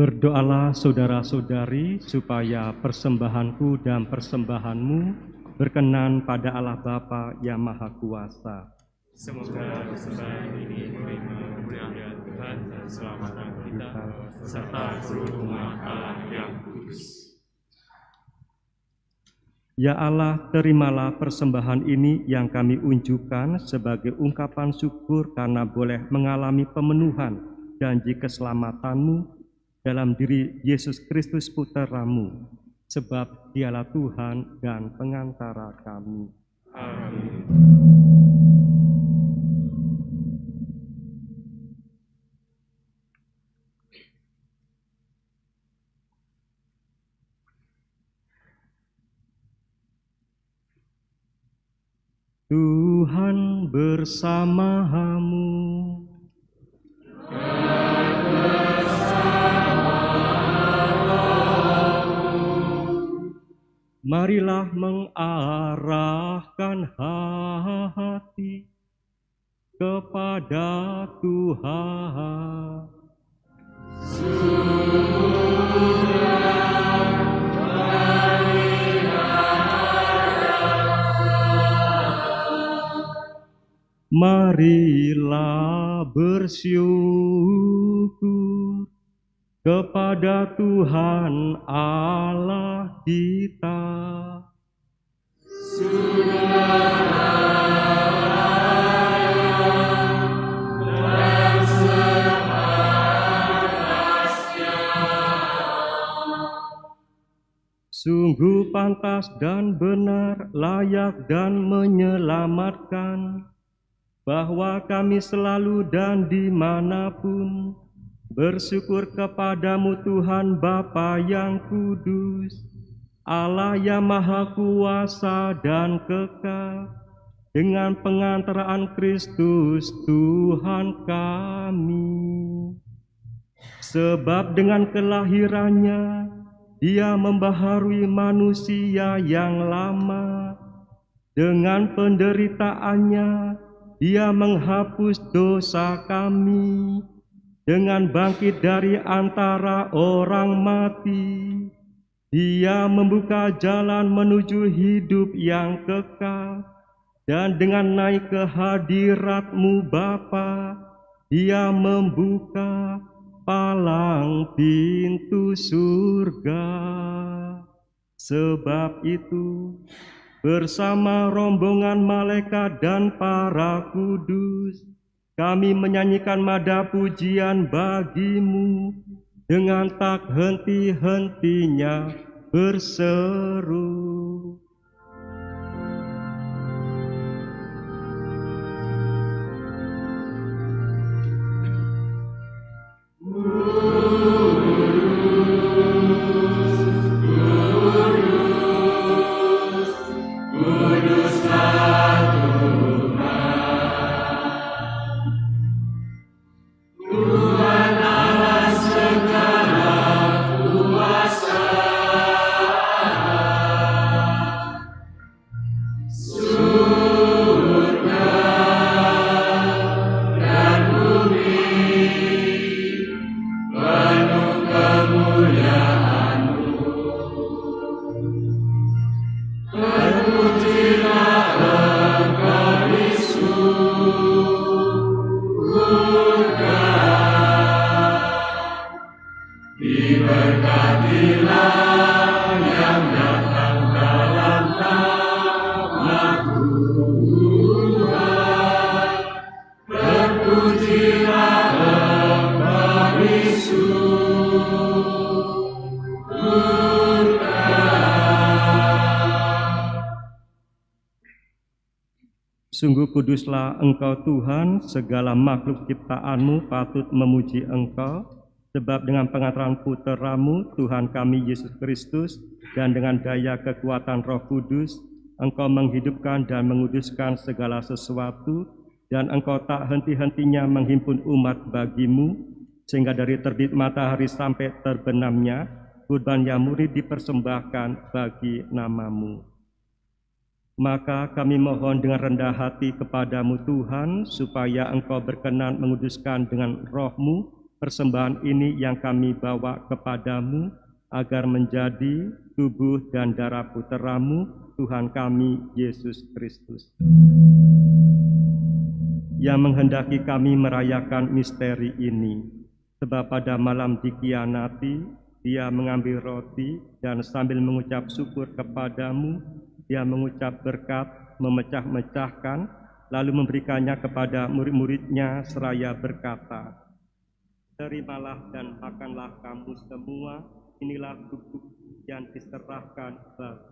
Berdoalah saudara-saudari supaya persembahanku dan persembahanmu berkenan pada Allah Bapa yang Maha Kuasa. Semoga persembahan ini diterima oleh Tuhan dan keselamatan kita serta seluruh umat Allah yang kudus. Ya Allah, terimalah persembahan ini yang kami unjukkan sebagai ungkapan syukur karena boleh mengalami pemenuhan janji keselamatan-Mu dalam diri Yesus Kristus Putra-Mu, sebab Dialah Tuhan dan pengantara kami. Amin. Tuhan bersamamu. Marilah mengarahkan hati kepada Tuhan. Marilah bersyukur kepada Tuhan Allah kita. Sungguh pantas dan benar, layak dan menyelamatkan, bahwa kami selalu dan dimanapun bersyukur kepadamu Tuhan Bapa yang kudus, Allah yang maha kuasa dan kekal, dengan pengantaraan Kristus Tuhan kami. Sebab dengan kelahirannya Dia membaharui manusia yang lama, dengan penderitaannya Dia menghapus dosa kami, dengan bangkit dari antara orang mati, Dia membuka jalan menuju hidup yang kekal, dan dengan naik ke hadirat-Mu Bapa, Dia membuka palang pintu surga. Sebab itu, bersama rombongan malaikat dan para kudus, kami menyanyikan nada pujian bagi-Mu dengan tak henti-hentinya berseru. Sungguh kuduslah Engkau Tuhan, segala makhluk ciptaan-Mu patut memuji Engkau, sebab dengan pengantaran Putra-Mu, Tuhan kami Yesus Kristus, dan dengan daya kekuatan Roh Kudus, Engkau menghidupkan dan menguduskan segala sesuatu, dan Engkau tak henti-hentinya menghimpun umat bagi-Mu, sehingga dari terbit matahari sampai terbenamnya, kurban yang murni dipersembahkan bagi nama-Mu. Maka kami mohon dengan rendah hati kepadamu Tuhan, supaya Engkau berkenan menguduskan dengan Roh-Mu persembahan ini yang kami bawa kepadamu, agar menjadi tubuh dan darah Putra-Mu, Tuhan kami Yesus Kristus, yang menghendaki kami merayakan misteri ini. Sebab pada malam dikhianati, Dia mengambil roti dan sambil mengucap syukur kepadamu, Dia mengucap berkat, memecah-mecahkan, lalu memberikannya kepada murid-muridnya seraya berkata, "Terimalah dan makanlah kamu semua, inilah tubuhku yang diserahkan bagi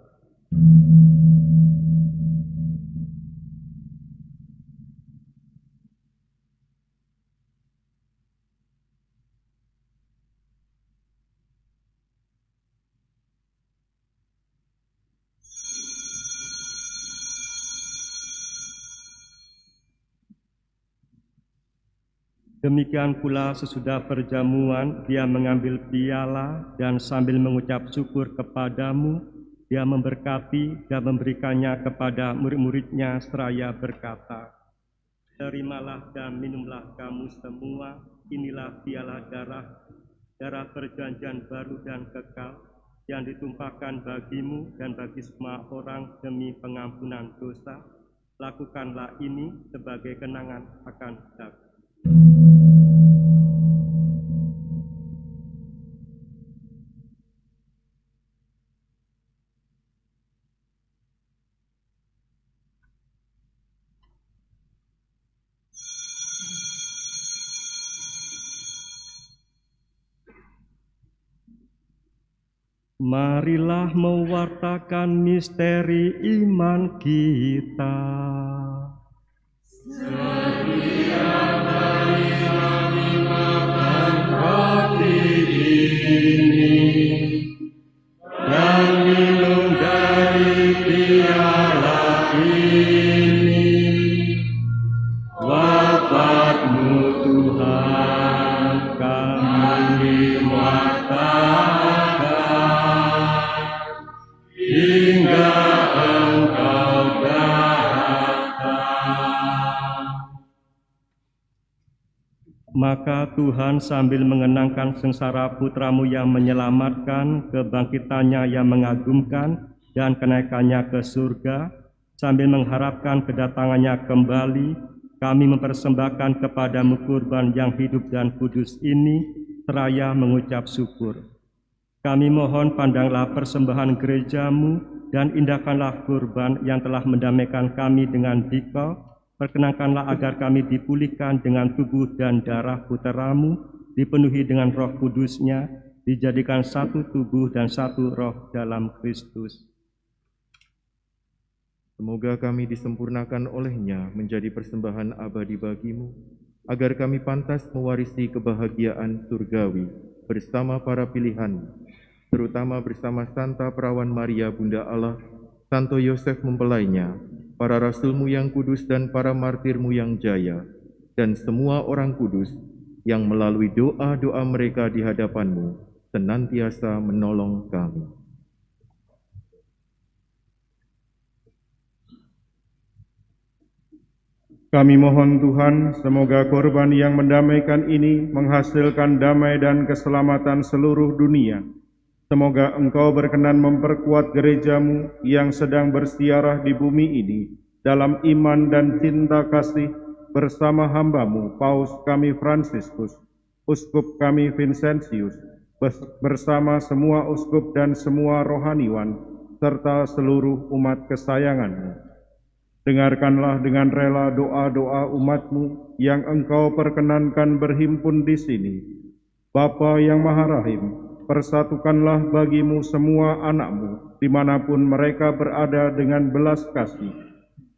Demikian pula sesudah perjamuan, dia mengambil piala dan sambil mengucap syukur kepadamu, dia memberkati dan memberikannya kepada murid-muridnya seraya berkata, "Terimalah dan minumlah kamu semua, inilah piala darah perjanjian baru dan kekal, yang ditumpahkan bagimu dan bagi semua orang demi pengampunan dosa. Lakukanlah ini sebagai kenangan akan aku." Marilah mewartakan misteri iman kita. Setiap hari kami makan roti ini dan minum dari piala ini. Wafat-Mu Tuhan kami wartakan hingga Engkau datang. Maka Tuhan sambil mengenangkan sengsara putra-Mu yang menyelamatkan, kebangkitannya yang mengagumkan, dan kenaikannya ke surga, sambil mengharapkan kedatangannya kembali, kami mempersembahkan kepadamu kurban yang hidup dan kudus ini, seraya mengucap syukur. Kami mohon pandanglah persembahan gereja-Mu dan indahkanlah kurban yang telah mendamaikan kami dengan Dikau. Perkenankanlah agar kami dipulihkan dengan tubuh dan darah putra-Mu, dipenuhi dengan Roh Kudus-Nya, dijadikan satu tubuh dan satu roh dalam Kristus. Semoga kami disempurnakan oleh-Nya menjadi persembahan abadi bagi-Mu, agar kami pantas mewarisi kebahagiaan surgawi bersama para pilihan, terutama bersama Santa Perawan Maria Bunda Allah, Santo Yosef mempelainya, para rasul-Mu yang kudus dan para martir-Mu yang jaya, dan semua orang kudus yang melalui doa-doa mereka di hadapan-Mu senantiasa menolong kami. Kami mohon Tuhan, semoga korban yang mendamaikan ini menghasilkan damai dan keselamatan seluruh dunia. Semoga Engkau berkenan memperkuat gereja-Mu yang sedang bersiarah di bumi ini dalam iman dan cinta kasih bersama hamba-Mu, Paus kami Fransiskus, Uskup kami Vincentius, bersama semua uskup dan semua rohaniwan, serta seluruh umat kesayangan-Mu. Dengarkanlah dengan rela doa-doa umat-Mu yang Engkau perkenankan berhimpun di sini. Bapa yang Maha Rahim, persatukanlah bagi-Mu semua anak-Mu, dimanapun mereka berada dengan belas kasih.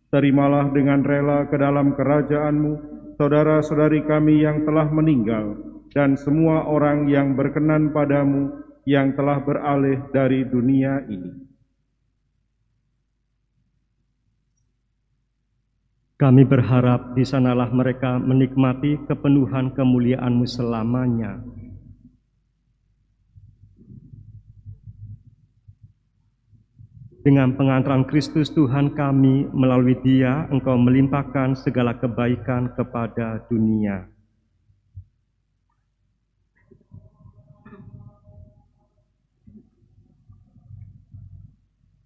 Terimalah dengan rela ke dalam kerajaan-Mu, saudara-saudari kami yang telah meninggal, dan semua orang yang berkenan pada-Mu, yang telah beralih dari dunia ini. Kami berharap di sanalah mereka menikmati kepenuhan kemuliaan-Mu selamanya. Dengan pengantaran Kristus Tuhan kami, melalui Dia Engkau melimpahkan segala kebaikan kepada dunia.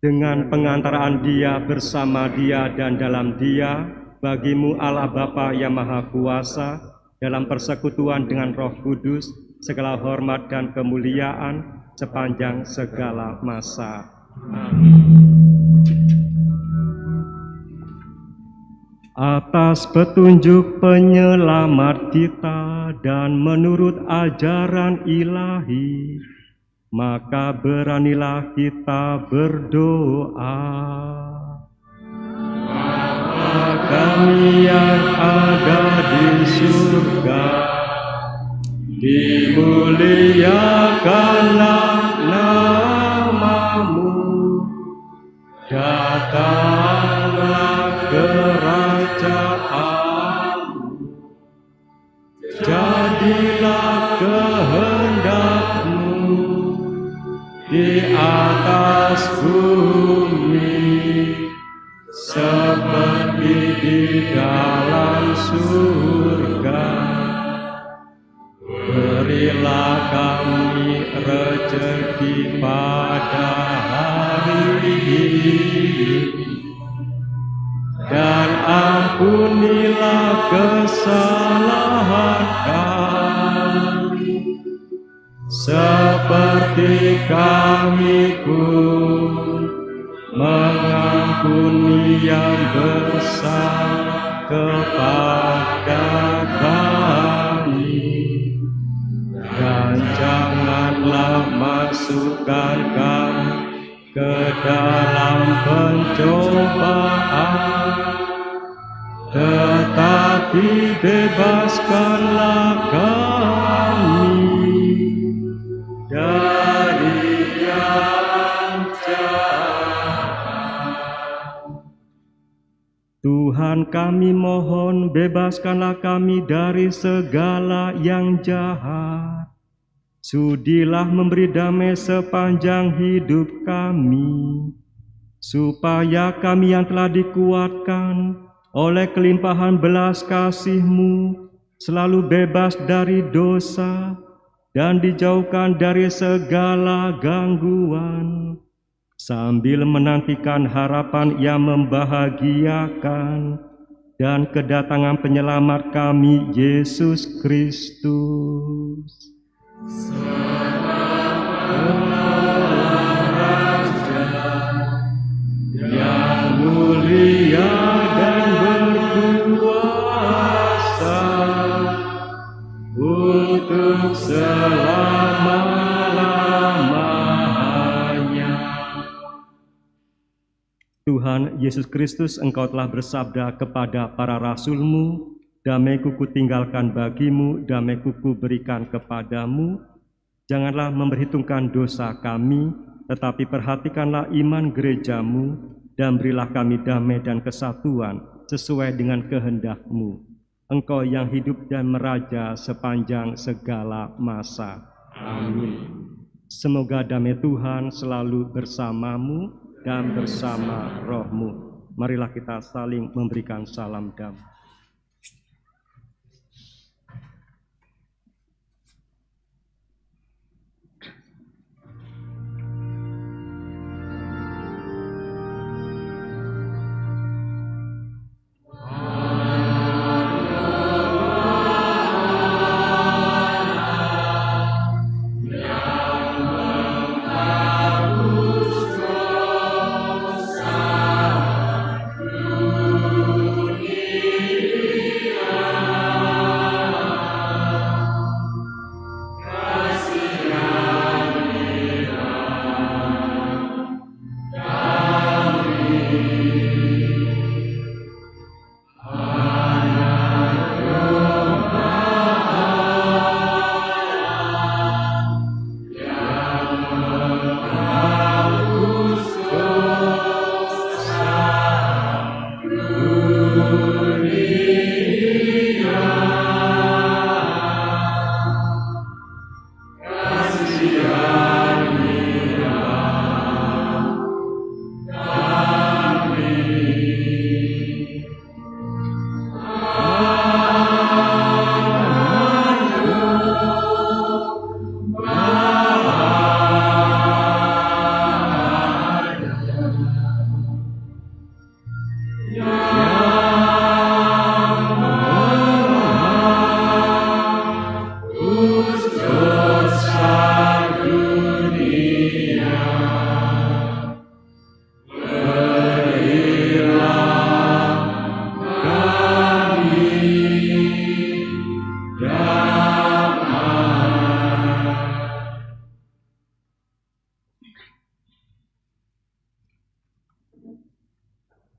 Dengan pengantaraan Dia, bersama Dia, dan dalam Dia, bagi-Mu Allah Bapa yang Maha Kuasa, dalam persekutuan dengan Roh Kudus, segala hormat dan kemuliaan sepanjang segala masa. Atas petunjuk penyelamat kita dan menurut ajaran ilahi, Maka beranilah kita berdoa. Bapa kami yang ada di surga, dimuliakanlah namamu, datanglah kerajaanmu, jadilah kehendak-Mu di atas bumi seperti di dalam surga. Berilah kami rezeki pada hari ini, dan ampunilah kesalahan kami, seperti kami pun mengampuni yang bersalah kepada kami. Dan janganlah masukkan kami ke dalam pencobaan, tetapi bebaskanlah kami dari yang jahat. Tuhan kami mohon, bebaskanlah kami dari segala yang jahat. Sudilah memberi damai sepanjang hidup kami, supaya kami yang telah dikuatkan oleh kelimpahan belas kasih-Mu selalu bebas dari dosa dan dijauhkan dari segala gangguan, sambil menantikan harapan yang membahagiakan dan kedatangan penyelamat kami, Yesus Kristus. Raja yang mulia dan berkuasa untuk selama-lamanya. Tuhan Yesus Kristus, Engkau telah bersabda kepada para rasul-Mu, damai-Ku kutinggalkan bagimu, damai-Ku kuberikan kepadamu. Janganlah memperhitungkan dosa kami, tetapi perhatikanlah iman gereja-Mu, dan berilah kami damai dan kesatuan sesuai dengan kehendak-Mu. Engkau yang hidup dan meraja sepanjang segala masa. Amin. Semoga damai Tuhan selalu bersamamu dan bersama roh-Mu. Marilah kita saling memberikan salam damai.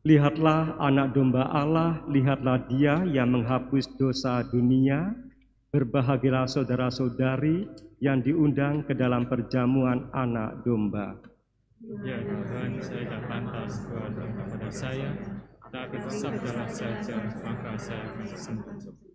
Lihatlah anak domba Allah, lihatlah Dia yang menghapus dosa dunia. Berbahagialah saudara-saudari yang diundang ke dalam perjamuan anak domba. Ya Tuhan, saya tidak pantas Tuhan kepada saya, tapi sabdalah saja, maka saya akan sembuh.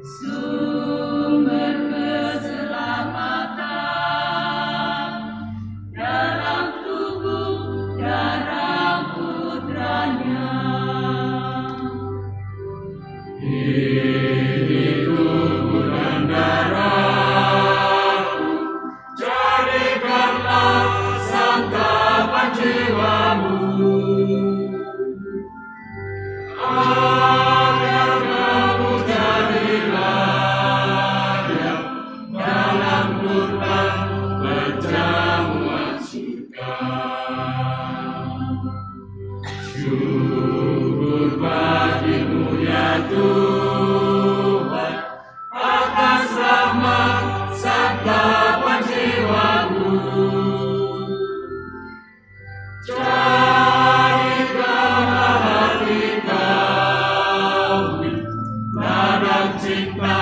So Tuhan, atas rahmat santapan jiwaku. Carikanlah hati kami, ladang cinta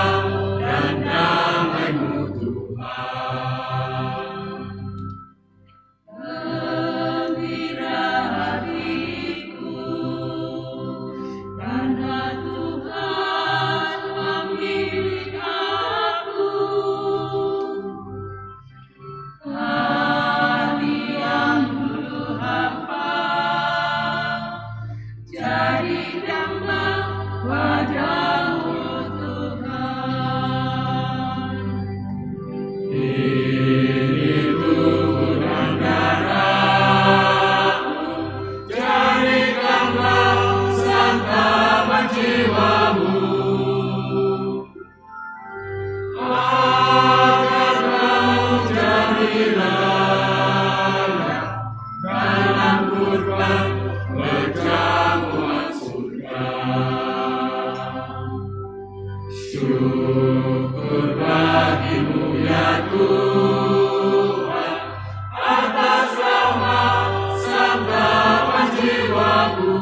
dan damai-Mu Tuhan. Gembira hatiku, karena Tuhan memilih aku. Hati yang dulu hampa, jadikanlah wajah-Mu Tuhan. Ini tubuh darahmu, jadikanlah santapan jiwamu, agar Kau jadi layak dalam kurban perjamuan surga. Syukur bagi-Mu ya Tuhan, atas rahmat santapan jiwaku.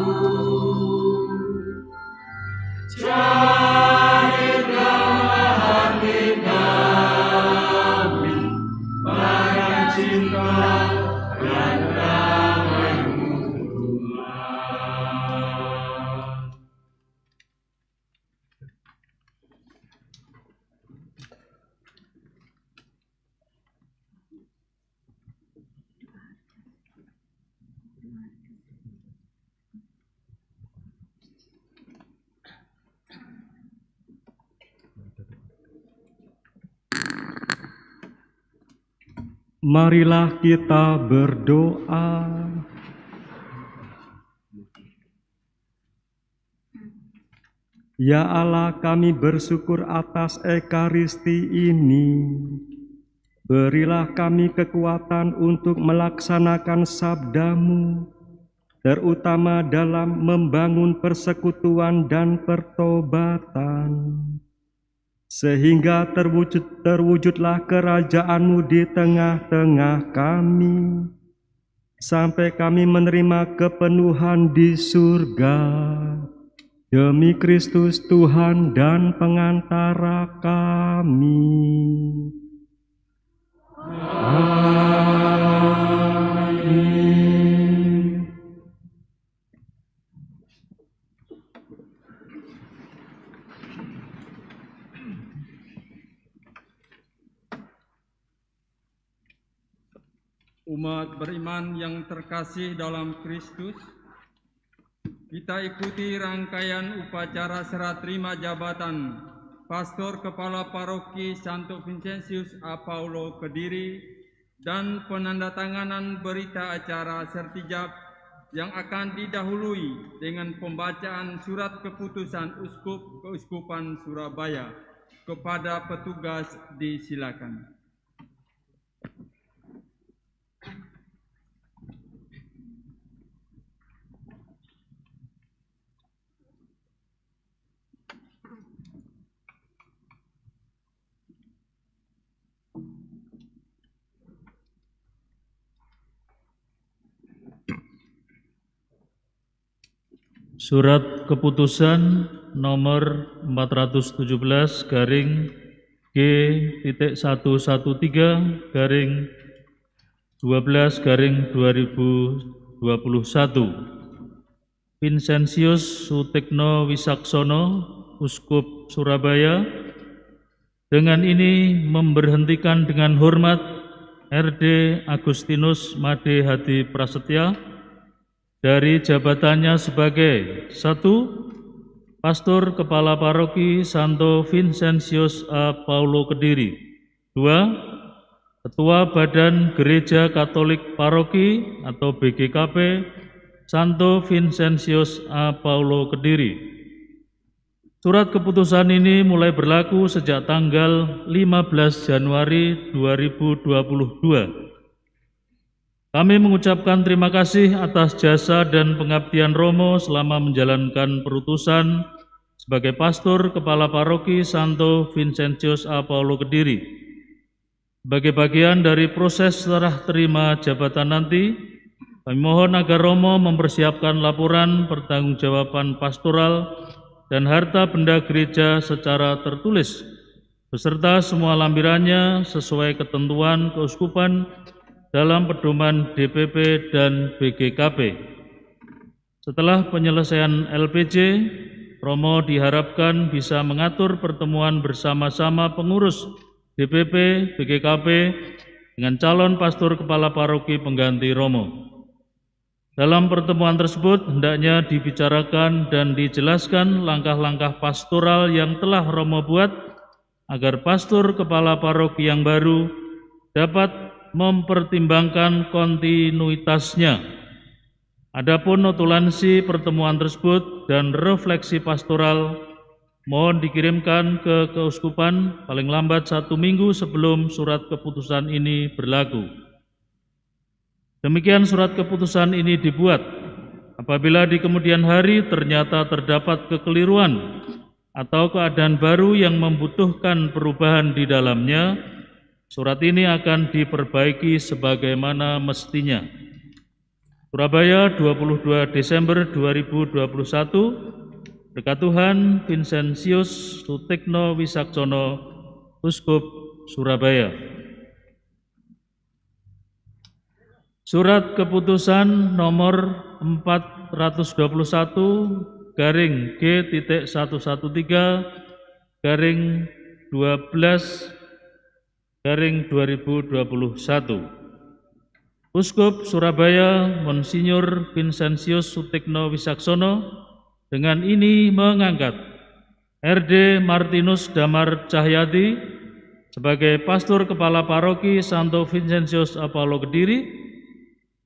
Carikanlah hati kami, ladang cinta dan damai-Mu Tuhan. Marilah kita berdoa. Ya Allah, kami bersyukur atas Ekaristi ini. Berilah kami kekuatan untuk melaksanakan sabda-Mu, terutama dalam membangun persekutuan dan pertobatan, sehingga terwujudlah kerajaan-Mu di tengah-tengah kami, sampai kami menerima kepenuhan di surga. Demi Kristus Tuhan dan pengantara kami. Amin. Umat beriman yang terkasih dalam Kristus, kita ikuti rangkaian upacara serah terima jabatan Pastor Kepala Paroki Santo Vincentius A. Paulo Kediri dan penandatanganan berita acara sertijab yang akan didahului dengan pembacaan surat keputusan Uskup Keuskupan Surabaya. Kepada petugas disilakan. Surat keputusan nomor 417 garing G.113 garing 12 garing 2021. Vincentius Sutikno Wisaksono, Uskup Surabaya, dengan ini memberhentikan dengan hormat RD Agustinus Made Hadi Prasetya dari jabatannya sebagai 1. Pastor Kepala Paroki Santo Vincentius A. Paulo Kediri. 2. Ketua Badan Gereja Katolik Paroki atau BGKP Santo Vincentius A. Paulo Kediri. Surat keputusan ini mulai berlaku sejak tanggal 15 Januari 2022. Kami mengucapkan terima kasih atas jasa dan pengabdian Romo selama menjalankan perutusan sebagai Pastor Kepala Paroki Santo Vincentius A. Paulo Kediri. Sebagai bagian dari proses serah terima jabatan nanti, kami mohon agar Romo mempersiapkan laporan pertanggungjawaban pastoral dan harta benda gereja secara tertulis, beserta semua lampirannya sesuai ketentuan keuskupan dalam pedoman DPP dan BGKP. Setelah penyelesaian LPJ, Romo diharapkan bisa mengatur pertemuan bersama-sama pengurus DPP, BGKP dengan calon pastor kepala paroki pengganti Romo. Dalam pertemuan tersebut, hendaknya dibicarakan dan dijelaskan langkah-langkah pastoral yang telah Romo buat agar pastor kepala paroki yang baru dapat mempertimbangkan kontinuitasnya. Adapun notulensi pertemuan tersebut dan refleksi pastoral mohon dikirimkan ke keuskupan paling lambat 1 minggu sebelum surat keputusan ini berlaku. Demikian surat keputusan ini dibuat. Apabila di kemudian hari ternyata terdapat kekeliruan atau keadaan baru yang membutuhkan perubahan di dalamnya, surat ini akan diperbaiki sebagaimana mestinya. Surabaya, 22 Desember 2021, Berkat Tuhan, Vincentius Sutekno Wisaksono, Uskup Surabaya. Surat keputusan nomor 421 garing G.113 garing 12 garing 2021. Uskup Surabaya Monsinyur Vincentius Sutekno Wisaksono dengan ini mengangkat RD Martinus Damar Cahyadi sebagai Pastor Kepala Paroki Santo Vincentius A. Paulo Kediri,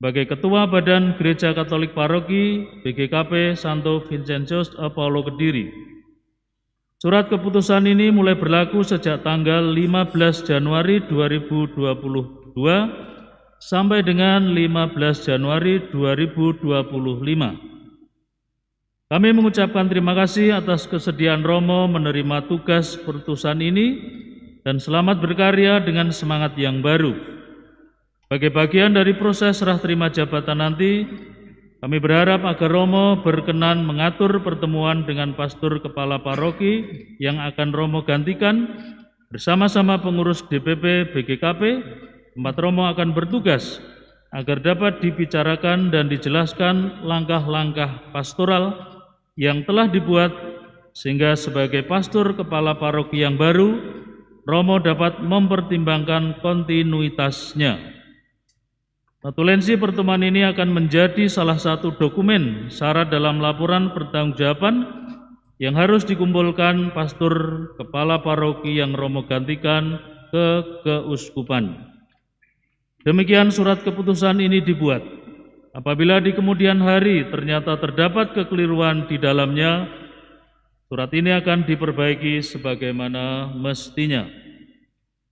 sebagai Ketua Badan Gereja Katolik Paroki BGKP Santo Vincentius A. Paulo Kediri. Surat keputusan ini mulai berlaku sejak tanggal 15 Januari 2022 sampai dengan 15 Januari 2025. Kami mengucapkan terima kasih atas kesediaan Romo menerima tugas perutusan ini dan selamat berkarya dengan semangat yang baru. Sebagai bagian dari proses serah terima jabatan nanti, kami berharap agar Romo berkenan mengatur pertemuan dengan pastor kepala paroki yang akan Romo gantikan bersama-sama pengurus DPP BGKP. Tempat Romo akan bertugas agar dapat dibicarakan dan dijelaskan langkah-langkah pastoral yang telah dibuat sehingga sebagai pastor kepala paroki yang baru, Romo dapat mempertimbangkan kontinuitasnya. Notulensi pertemuan ini akan menjadi salah satu dokumen syarat dalam laporan pertanggungjawaban yang harus dikumpulkan pastor kepala paroki yang Romo gantikan ke keuskupan. Demikian surat keputusan ini dibuat. Apabila di kemudian hari ternyata terdapat kekeliruan di dalamnya, surat ini akan diperbaiki sebagaimana mestinya.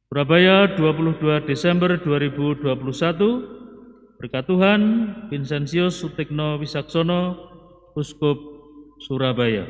Surabaya, 22 Desember 2021, Berkat Tuhan, Vincentius Sutekno Wisaksono, Uskup Surabaya.